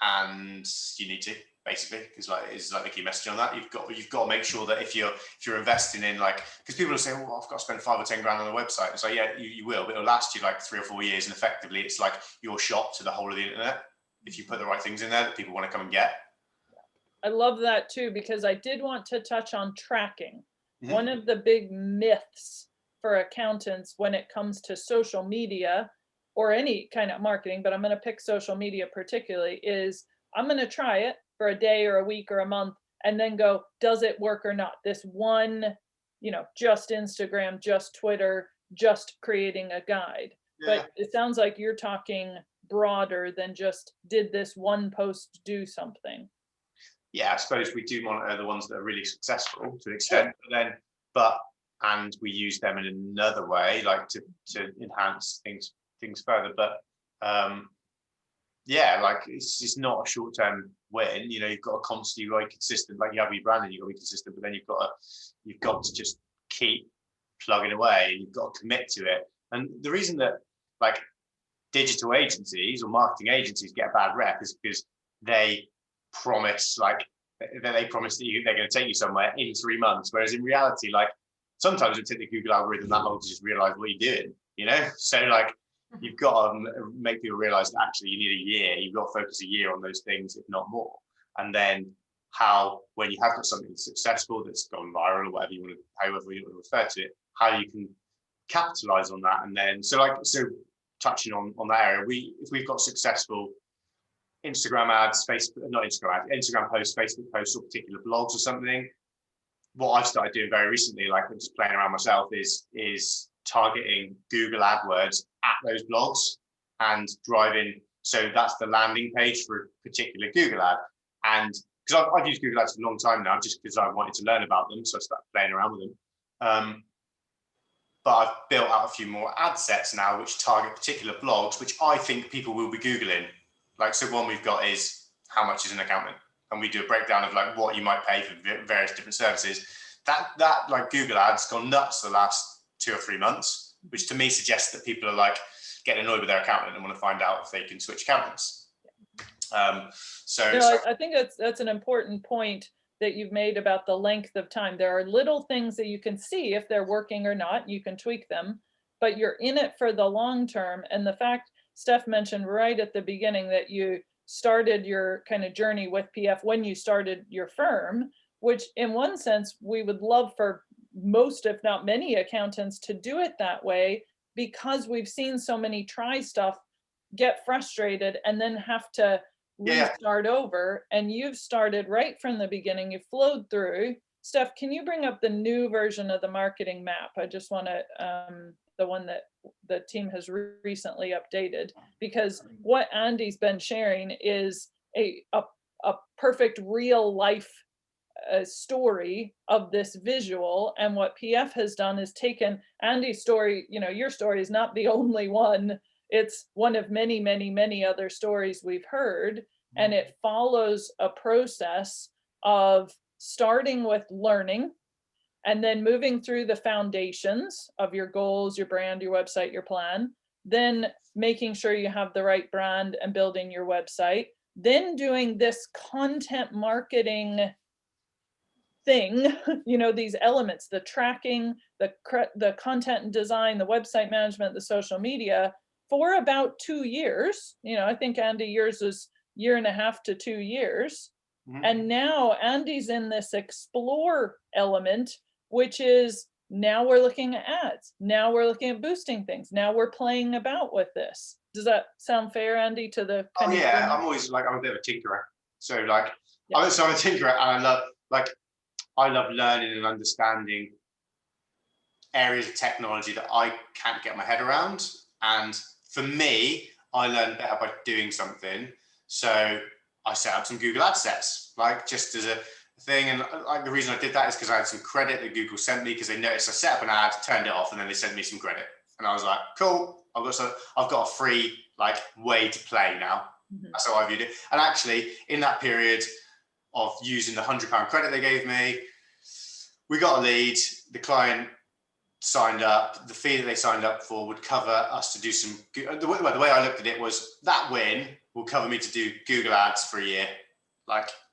and you need to. basically, is like the key message on that. You've got to make sure that if you're investing in, like, because people will say, well, I've got to spend 5 or 10 grand on a website. It's like, yeah, you will, but it'll last you like 3 or 4 years, and effectively it's like your shop to the whole of the internet if you put the right things in there that people want to come and get. I love that too, because I did want to touch on tracking. Mm-hmm. One of the big myths for accountants when it comes to social media or any kind of marketing, but I'm going to pick social media particularly, is I'm going to try it for a day or a week or a month and then go, does it work or not? This one, just Instagram, just Twitter, just creating a guide. Yeah. But it sounds like you're talking broader than just, did this one post do something? Yeah, I suppose we do monitor the ones that are really successful to an extent, and we use them in another way, like to enhance things further. But like it's not a short-term win. You've got to constantly be consistent. Like you have your branding, you've got to be consistent, but then you've got to just keep plugging away, and you've got to commit to it. And the reason that like digital agencies or marketing agencies get a bad rep is because they promise that they're going to take you somewhere in 3 months, whereas in reality, like sometimes it takes the Google algorithm that long to just realize what you're doing. So like you've got to make people realize that actually you need a year. You've got to focus a year on those things, if not more. And then when you have got something that's successful, that's gone viral, or however you want to refer to it, how you can capitalize on that. And then so touching on that area, if we've got successful Instagram ads, Instagram posts, Facebook posts, or particular blogs or something, what I've started doing very recently, like I'm just playing around myself, is targeting Google AdWords at those blogs and driving. So that's the landing page for a particular Google ad. And because I've used Google Ads for a long time now, just because I wanted to learn about them, so I started playing around with them. But I've built out a few more ad sets now, which target particular blogs, which I think people will be Googling. Like, so one we've got is how much is an accountant? And we do a breakdown of like what you might pay for various different services. That like Google ads gone nuts the last 2 or 3 months, which to me suggests that people are like getting annoyed with their accountant and want to find out if they can switch accountants. I think that's an important point that you've made about the length of time. There are little things that you can see if they're working or not. You can tweak them, but you're in it for the long term. And the fact Steph mentioned right at the beginning that you started your kind of journey with PF when you started your firm, which in one sense, we would love for most, if not many accountants to do it that way, because we've seen so many try stuff, get frustrated, and then have to restart over. And you've started right from the beginning. You flowed through. Steph, can you bring up the new version of the marketing map? I just want to, the one that the team has recently updated, because what Andy's been sharing is a perfect real life story of this visual. And what PF has done is taken Andy's story. Your story is not the only one. It's one of many, many, many other stories we've heard. And it follows a process of starting with learning and then moving through the foundations of your goals, your brand, your website, your plan, then making sure you have the right brand and building your website, then doing this content marketing thing, these elements, the tracking, the content and design, the website management, the social media for about 2 years. I think Andy, yours is 1.5 to 2 years. Mm-hmm. And now Andy's in this explore element, which is now we're looking at ads. Now we're looking at boosting things. Now we're playing about with this. Does that sound fair, Andy, to the kind of I'm always like, I'm a bit of a tinkerer. So like, I'm a tinkerer, and I love learning and understanding areas of technology that I can't get my head around. And for me, I learn better by doing something. So I set up some Google ad sets, like just as a thing. And like the reason I did that is because I had some credit that Google sent me, because they noticed I set up an ad, turned it off, and then they sent me some credit. And I was like, cool, I've got a free like way to play now. Mm-hmm. That's how I viewed it. And actually in that period of using the £100 credit they gave me, we got a lead, the client signed up, the fee that they signed up for would cover us to do some, the way I looked at it was that win will cover me to do Google ads for a year.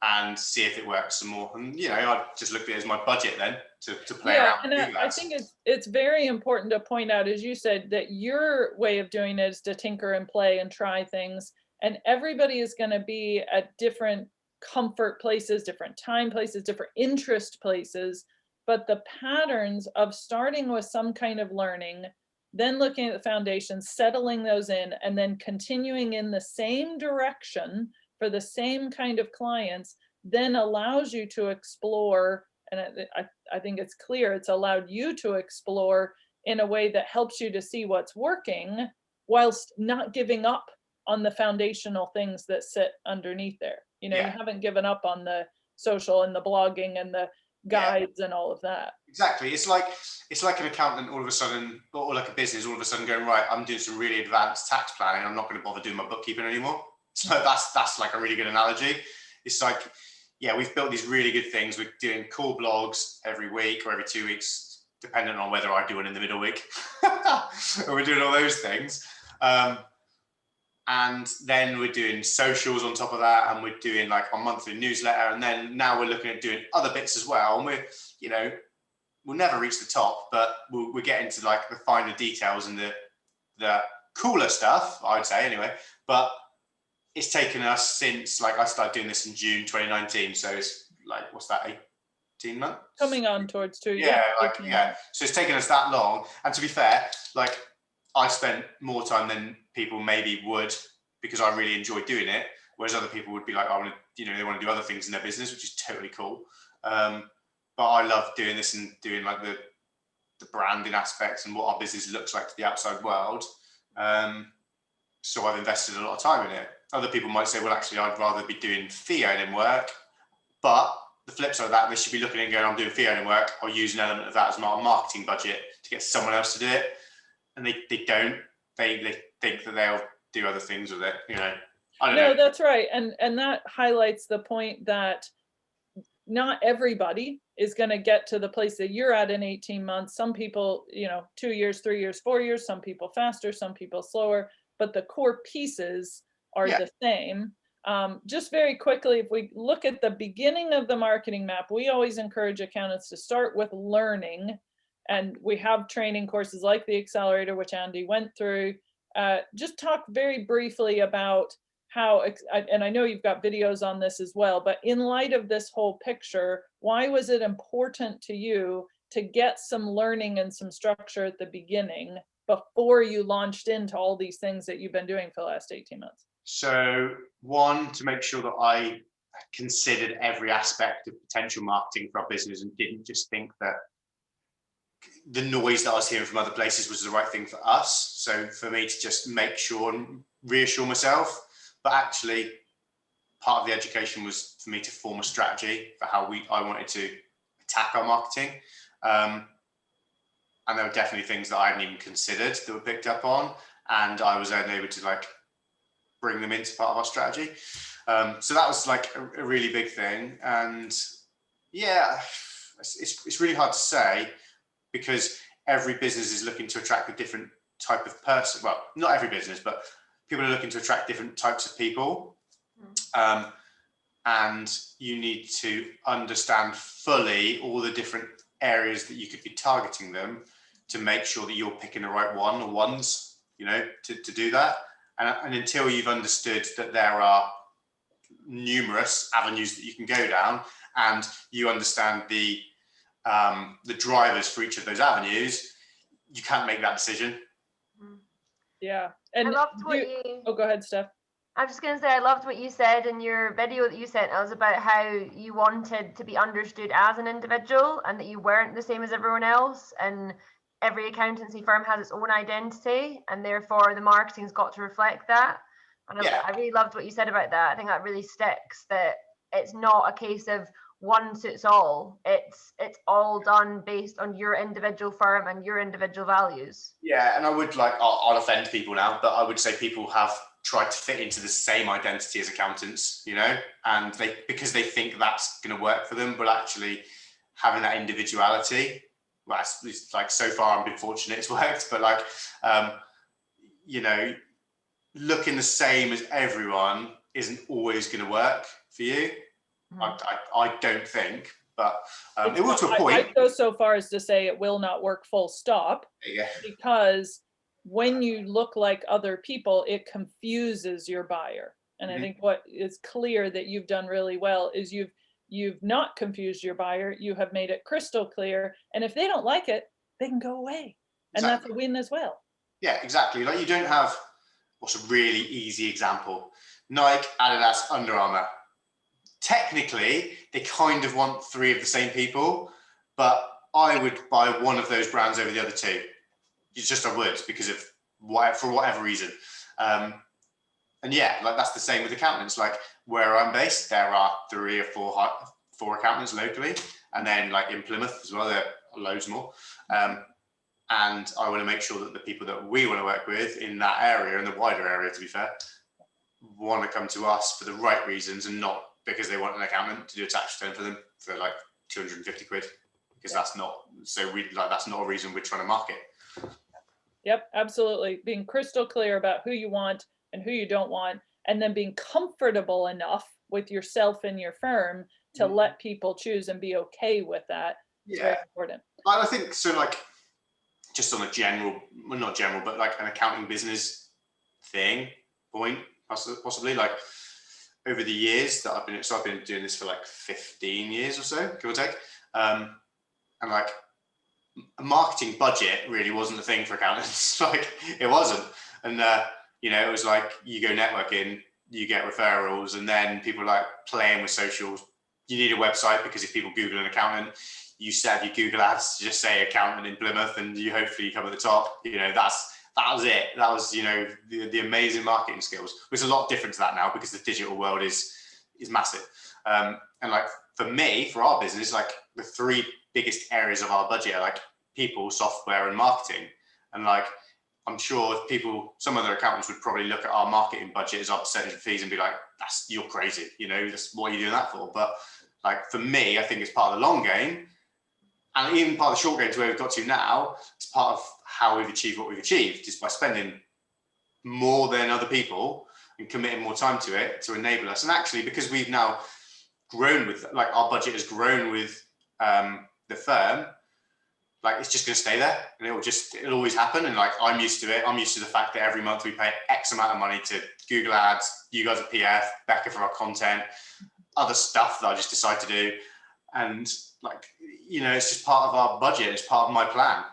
and see if it works some more. And I just looked at it as my budget then to play Yeah, around. and I think it's very important to point out, as you said, that your way of doing it is to tinker and play and try things, and everybody is going to be at different comfort places, different time places, different interest places, but the patterns of starting with some kind of learning, then looking at the foundations, settling those in, and then continuing in the same direction for the same kind of clients, then allows you to explore. And I think it's clear it's allowed you to explore in a way that helps you to see what's working whilst not giving up on the foundational things that sit underneath there. You haven't given up on the social and the blogging and the guides and all of that. Exactly. It's like an accountant all of a sudden, or like a business all of a sudden going, right, I'm doing some really advanced tax planning. I'm not going to bother doing my bookkeeping anymore. So that's like a really good analogy. It's like, we've built these really good things. We're doing cool blogs every week or every 2 weeks, depending on whether I do one in the middle week. And we're doing all those things. And then we're doing socials on top of that, and we're doing like our monthly newsletter. And then now we're looking at doing other bits as well. And we'll never reach the top, but we're getting to like the finer details and the cooler stuff, I'd say anyway. But it's taken us since, like, I started doing this in June 2019. So it's like, what's that, 18 months? Coming on towards 2 years. So it's taken us that long. And to be fair, like, I spent more time than people maybe would because I really enjoy doing it. Whereas other people would be like, I want to, they want to do other things in their business, which is totally cool. But I love doing this and doing like the branding aspects and what our business looks like to the outside world. So I've invested a lot of time in it. Other people might say, well, actually, I'd rather be doing fee earning work. But the flip side of that, they should be looking and going, I'm doing fee earning work. I'll use an element of that as my marketing budget to get someone else to do it. And they don't. They think that they'll do other things with it. I don't know. No, that's right. And that highlights the point that not everybody is going to get to the place that you're at in 18 months. Some people, 2 years, 3 years, 4 years, some people faster, some people slower, but the core pieces are the same. Just very quickly, if we look at the beginning of the marketing map, we always encourage accountants to start with learning. And we have training courses like the Accelerator, which Andy went through. Just talk very briefly about how, and I know you've got videos on this as well, but in light of this whole picture, why was it important to you to get some learning and some structure at the beginning before you launched into all these things that you've been doing for the last 18 months? So one, to make sure that I considered every aspect of potential marketing for our business and didn't just think that the noise that I was hearing from other places was the right thing for us. So for me to just make sure and reassure myself, but actually part of the education was for me to form a strategy for how I wanted to attack our marketing. And there were definitely things that I hadn't even considered that were picked up on. And I was then able to like bring them into part of our strategy. So that was like a really big thing. And yeah, it's really hard to say because every business is looking to attract a different type of person. Well, not every business, but people are looking to attract different types of people. And you need to understand fully all the different areas that you could be targeting them to make sure that you're picking the right one or ones, to do that. And until you've understood that there are numerous avenues that you can go down and you understand the drivers for each of those avenues, you can't make that decision. Yeah. And I loved what oh, go ahead, Steph. I was just going to say, I loved what you said in your video that you sent us about how you wanted to be understood as an individual and that you weren't the same as everyone else. And every accountancy firm has its own identity and therefore the marketing's got to reflect that. And I really loved what you said about that. I think that really sticks, that it's not a case of one suits all. It's all done based on your individual firm and your individual values. Yeah, and I would I'll offend people now, but I would say people have tried to fit into the same identity as accountants, and because they think that's going to work for them, but actually having that individuality, well, it's like so far I've been fortunate it's worked, but looking the same as everyone isn't always going to work for you. I don't think, but it will to a point. I'd go so far as to say it will not work full stop, because when you look like other people, it confuses your buyer. And I think what is clear that you've done really well is you've not confused your buyer. You have made it crystal clear. And if they don't like it, they can go away. And that's a win as well. Yeah, exactly. Like, you don't have, what's a really easy example? Nike, Adidas, Under Armour. Technically, they kind of want three of the same people, but I would buy one of those brands over the other two. It's just I would, because of for whatever reason. And yeah, like, that's the same with accountants. Like, where I'm based, there are 3 or 4 accountants locally, and then like in Plymouth as well, there are loads more. And I want to make sure that the people that we want to work with in that area, in the wider area, to be fair, want to come to us for the right reasons, and not because they want an accountant to do a tax return for them for like 250 quid, because that's not, so that's not a reason we're trying to market. Yep, absolutely. Being crystal clear about who you want and who you don't want, and then being comfortable enough with yourself and your firm to let people choose and be okay with that is very important. I think so, like, just on a general, well, not general, but like an accounting business point, possibly, like, over the years that I've been doing this for like 15 years or so, give or take. And like, a marketing budget really wasn't a thing for accountants. Like, it wasn't. And, it was like, you go networking, you get referrals, and then people like playing with socials. You need a website, because if people Google an accountant, you set your Google ads to just say accountant in Plymouth, and you hopefully come at the top. That was it. That was, the amazing marketing skills. Which is a lot different to that now, because the digital world is massive. And like, for our business, like, the 3 biggest areas of our budget are like people, software, and marketing. And like, I'm sure some other accountants would probably look at our marketing budget as our percentage of fees and be like, you're crazy. That's, what are you doing that for? But like, for me, I think it's part of the long game, and even part of the short game to where we've got to now. It's part of how we've achieved what we've achieved, is by spending more than other people and committing more time to it to enable us. And actually, because we've now grown with, like, our budget has grown with the firm, like, it's just going to stay there, and it'll always happen. And like, I'm used to it. I'm used to the fact that every month we pay X amount of money to Google Ads, you guys at PF, Becca for our content, other stuff that I just decide to do. And like, it's just part of our budget. It's part of my plan.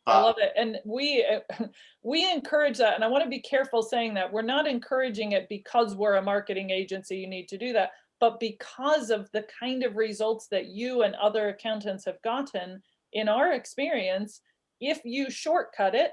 I love it. And we encourage that. And I want to be careful saying that. We're not encouraging it because we're a marketing agency, you need to do that, but because of the kind of results that you and other accountants have gotten. In our experience, if you shortcut it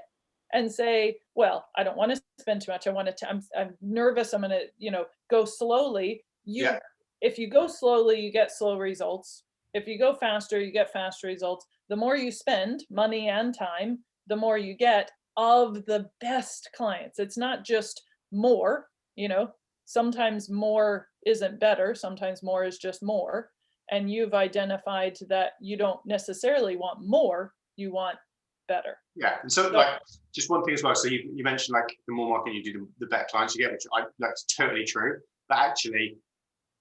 and say, well, I don't want to spend too much, I'm nervous, I'm going to, go slowly. If you go slowly, you get slow results. If you go faster, you get fast results. The more you spend money and time, the more you get of the best clients. It's not just more, sometimes more isn't better. Sometimes more is just more. And you've identified that you don't necessarily want more, you want better. Yeah, and so like, just one thing as well. So you mentioned, like, the more marketing you do, the better clients you get, which that's totally true. But actually,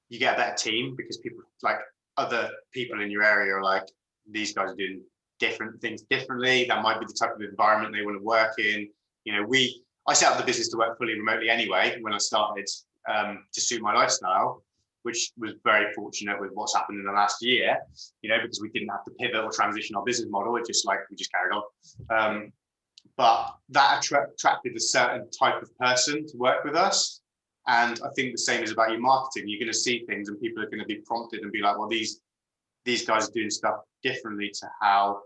you get a better team, because people, like, other people in your area are like, these guys are doing different things differently. That might be the type of environment they want to work in. I set up the business to work fully remotely anyway when I started, to suit my lifestyle, which was very fortunate with what's happened in the last year, because we didn't have to pivot or transition our business model. We just carried on. But that attracted a certain type of person to work with us. And I think the same is about your marketing. You're going to see things, and people are going to be prompted and be like, well, these guys are doing stuff differently to how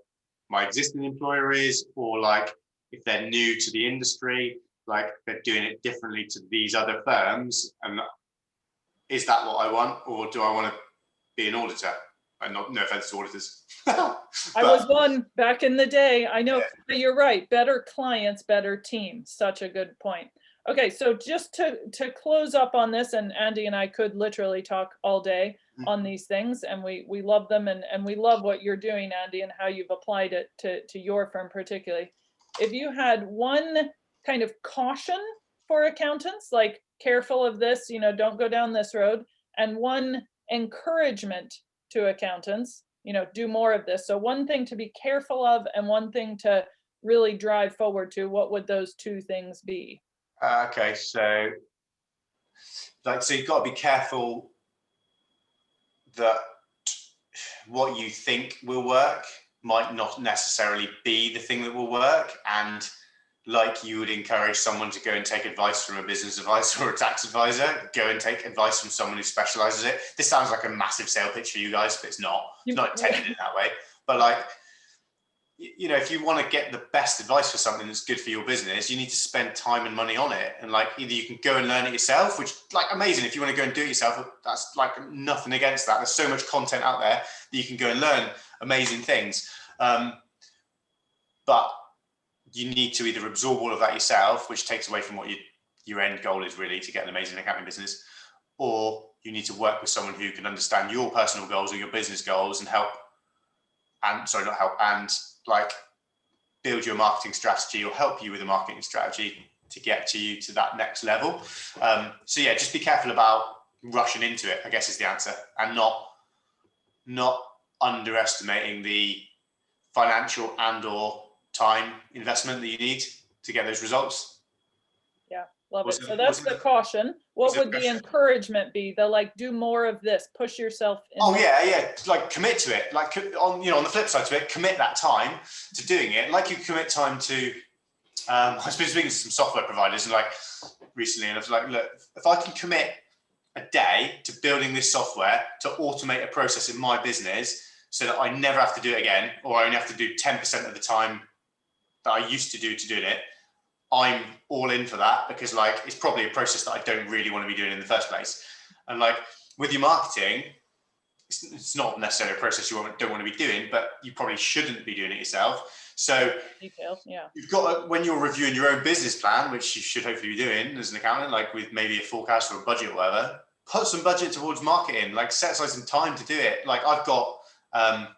my existing employer is, or like, if they're new to the industry, like, they're doing it differently to these other firms. And is that what I want, or do I want to be an auditor? And no offense to auditors. I was one back in the day. I know, but you're right. Better clients, better team. Such a good point. Okay, so just to close up on this, and Andy and I could literally talk all day on these things, and we love them, and we love what you're doing, Andy, and how you've applied it to your firm particularly. If you had one kind of caution for accountants, like, careful of this, don't go down this road, and one encouragement to accountants, do more of this. So one thing to be careful of and one thing to really drive forward to, what would those two things be? Okay, so you've got to be careful that what you think will work might not necessarily be the thing that will work. And like you would encourage someone to go and take advice from a business advisor or a tax advisor, go and take advice from someone who specializes it. This sounds like a massive sale pitch for you guys, but it's not. It's not intended in that way. But if you want to get the best advice for something that's good for your business, you need to spend time and money on it. And either you can go and learn it yourself, which amazing. If you want to go and do it yourself, that's nothing against that. There's so much content out there that you can go and learn amazing things. But you need to either absorb all of that yourself, which takes away from what your end goal is really, to get an amazing accounting business, or you need to work with someone who can understand your personal goals or your business goals and build your marketing strategy or help you with a marketing strategy to get you to that next level. Just be careful about rushing into it, I guess, is the answer, and not underestimating the financial and or time investment that you need to get those results. Yeah, love it. So that's the caution. What would the encouragement be? The do more of this, push yourself in. Oh yeah. Commit to it. On the flip side to it, commit that time to doing it. Like you commit time to, I've been speaking to some software providers and recently, and I was like, look, if I can commit a day to building this software to automate a process in my business so that I never have to do it again, or I only have to do 10% of the time that I used to doing it, I'm all in for that, because it's probably a process that I don't really want to be doing in the first place. And with your marketing, it's not necessarily a process you don't want to be doing, but you probably shouldn't be doing it yourself. So detail, yeah. You've got to, when you're reviewing your own business plan, which you should hopefully be doing as an accountant, with maybe a forecast or a budget or whatever, put some budget towards marketing, set aside some time to do it. I've got a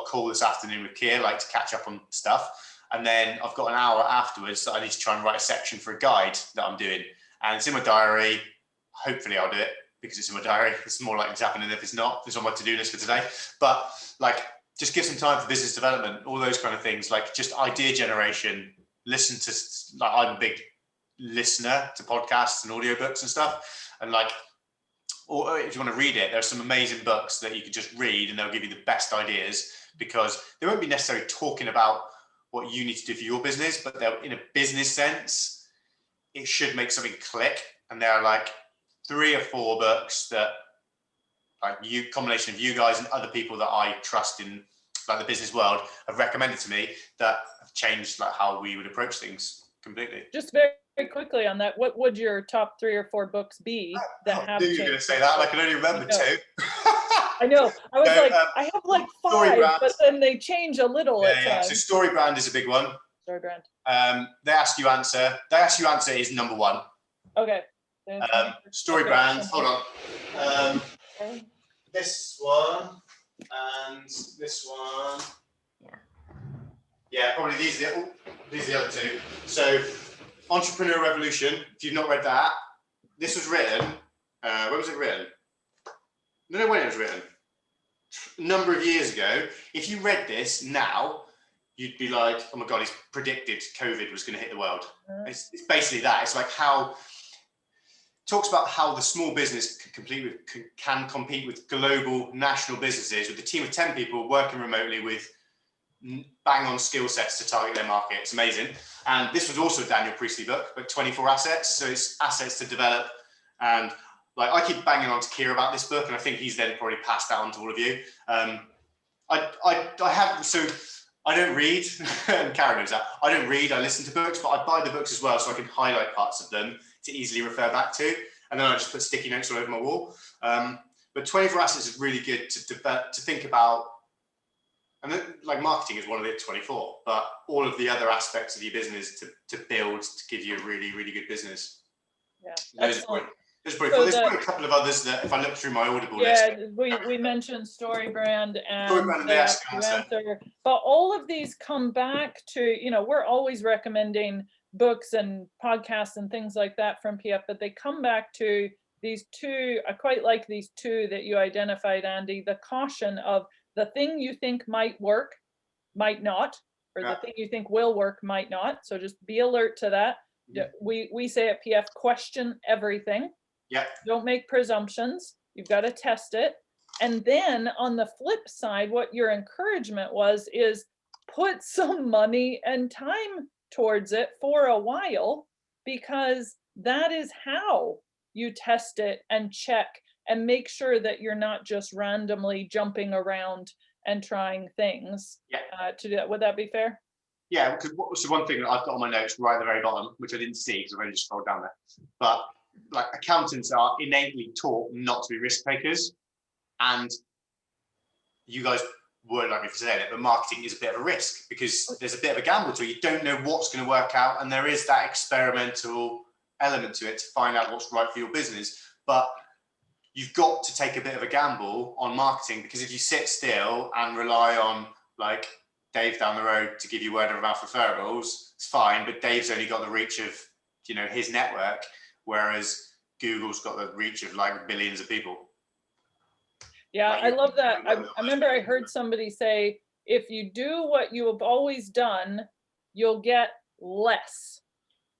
call this afternoon with Keir, to catch up on stuff. And then I've got an hour afterwards that I need to try and write a section for a guide that I'm doing. And it's in my diary. Hopefully I'll do it because it's in my diary. It's more likely to happen than if it's not. It's on my to-do list for today. But just give some time for business development, all those kind of things, just idea generation. Listen to, I'm a big listener to podcasts and audiobooks and stuff. And or if you want to read it, there are some amazing books that you can just read and they'll give you the best ideas, because they won't be necessarily talking about what you need to do for your business, but they're, in a business sense, it should make something click. And there are 3 or 4 books that combination of you guys and other people that I trust in the business world have recommended to me that have changed how we would approach things completely. Just very, very quickly on that, what would your top 3 or 4 books be that have? I knew you were going to say that. I can only remember 2. I know. I was I have 5, but then they change a little at times. So StoryBrand is a big one. StoryBrand. They Ask You Answer. They Ask You Answer is number 1. Okay. StoryBrand. Hold on. This one and this one. Yeah, probably these are the other 2. So Entrepreneur Revolution. If you've not read that, this was written. When was it written? No, when it was written. A number of years ago. If you read this now, you'd be like, oh my God, he's predicted COVID was going to hit the world. It's basically that. It's how, talks about how the small business can compete with global national businesses with a team of 10 people working remotely with bang on skill sets to target their market. It's amazing. And this was also a Daniel Priestley book, but 24 assets. So it's assets to develop. And I keep banging on to Keir about this book, and I think he's then probably passed that on to all of you. I don't read, and Karen knows that. I don't read, I listen to books, but I buy the books as well so I can highlight parts of them to easily refer back to. And then I just put sticky notes all over my wall. But 24 assets is really good to think about. And then, marketing is one of the 24, but all of the other aspects of your business to build to give you a really, really good business. Yeah. There's probably a couple of others that if I look through my Audible list. Yeah, we mentioned StoryBrand and StoryBrand and They Ask You Answer. But all of these come back to, we're always recommending books and podcasts and things like that from PF, but they come back to these two, I quite like these two that you identified, Andy, the caution of the thing you think might work, might not, or the thing you think will work might not. So just be alert to that. We say at PF, question everything. Yeah. Don't make presumptions. You've got to test it. And then on the flip side, what your encouragement was is put some money and time towards it for a while, because that is how you test it and check and make sure that you're not just randomly jumping around and trying things to do that. Would that be fair? Yeah, because what was the one thing that I've got on my notes right at the very bottom, which I didn't see because I've only just scrolled down there. But like, accountants are innately taught not to be risk takers, and you guys won't like me for saying it, but marketing is a bit of a risk because there's a bit of a gamble to it. You don't know what's going to work out, and there is that experimental element to it to find out what's right for your business. But you've got to take a bit of a gamble on marketing, because if you sit still and rely on like Dave down the road to give you word of mouth referrals, it's fine, but Dave's only got the reach of, you know, his network, whereas Google's got the reach of like billions of people. Yeah, Like, I love that. I remember I heard somebody say, if you do what you have always done, you'll get less.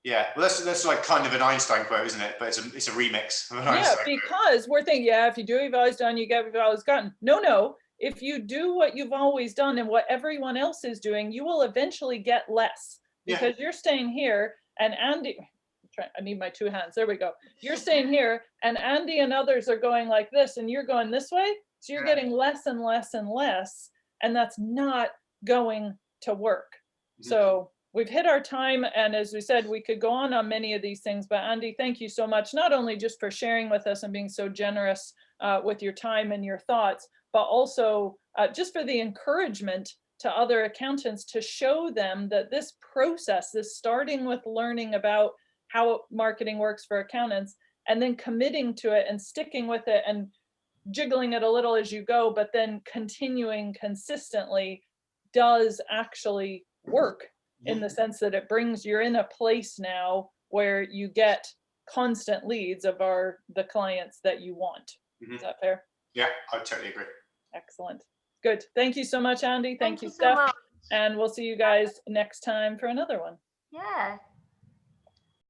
Yeah, well, that's like kind of an Einstein quote, isn't it? But it's a remix of an Einstein quote. Because we're thinking, if you do what you've always done, you get what you've always gotten. No. If you do what you've always done and what everyone else is doing, you will eventually get less, because you're staying here and Andy, I need my two hands. There we go. You're staying here and Andy and others are going like this and you're going this way. So you're getting less and less and less, and that's not going to work. So we've hit our time. And as we said, we could go on many of these things, but Andy, thank you so much, not only just for sharing with us and being so generous with your time and your thoughts, but also just for the encouragement to other accountants to show them that this process, this starting with learning about how marketing works for accountants and then committing to it and sticking with it and jiggling it a little as you go, but then continuing consistently, does actually work, in the sense that it brings, you're in a place now where you get constant leads of the clients that you want. Is that fair? Yeah, I totally agree. Excellent. Good. Thank you so much, Andy. Thank you, so Steph. much. And we'll see you guys next time for another one. Yeah.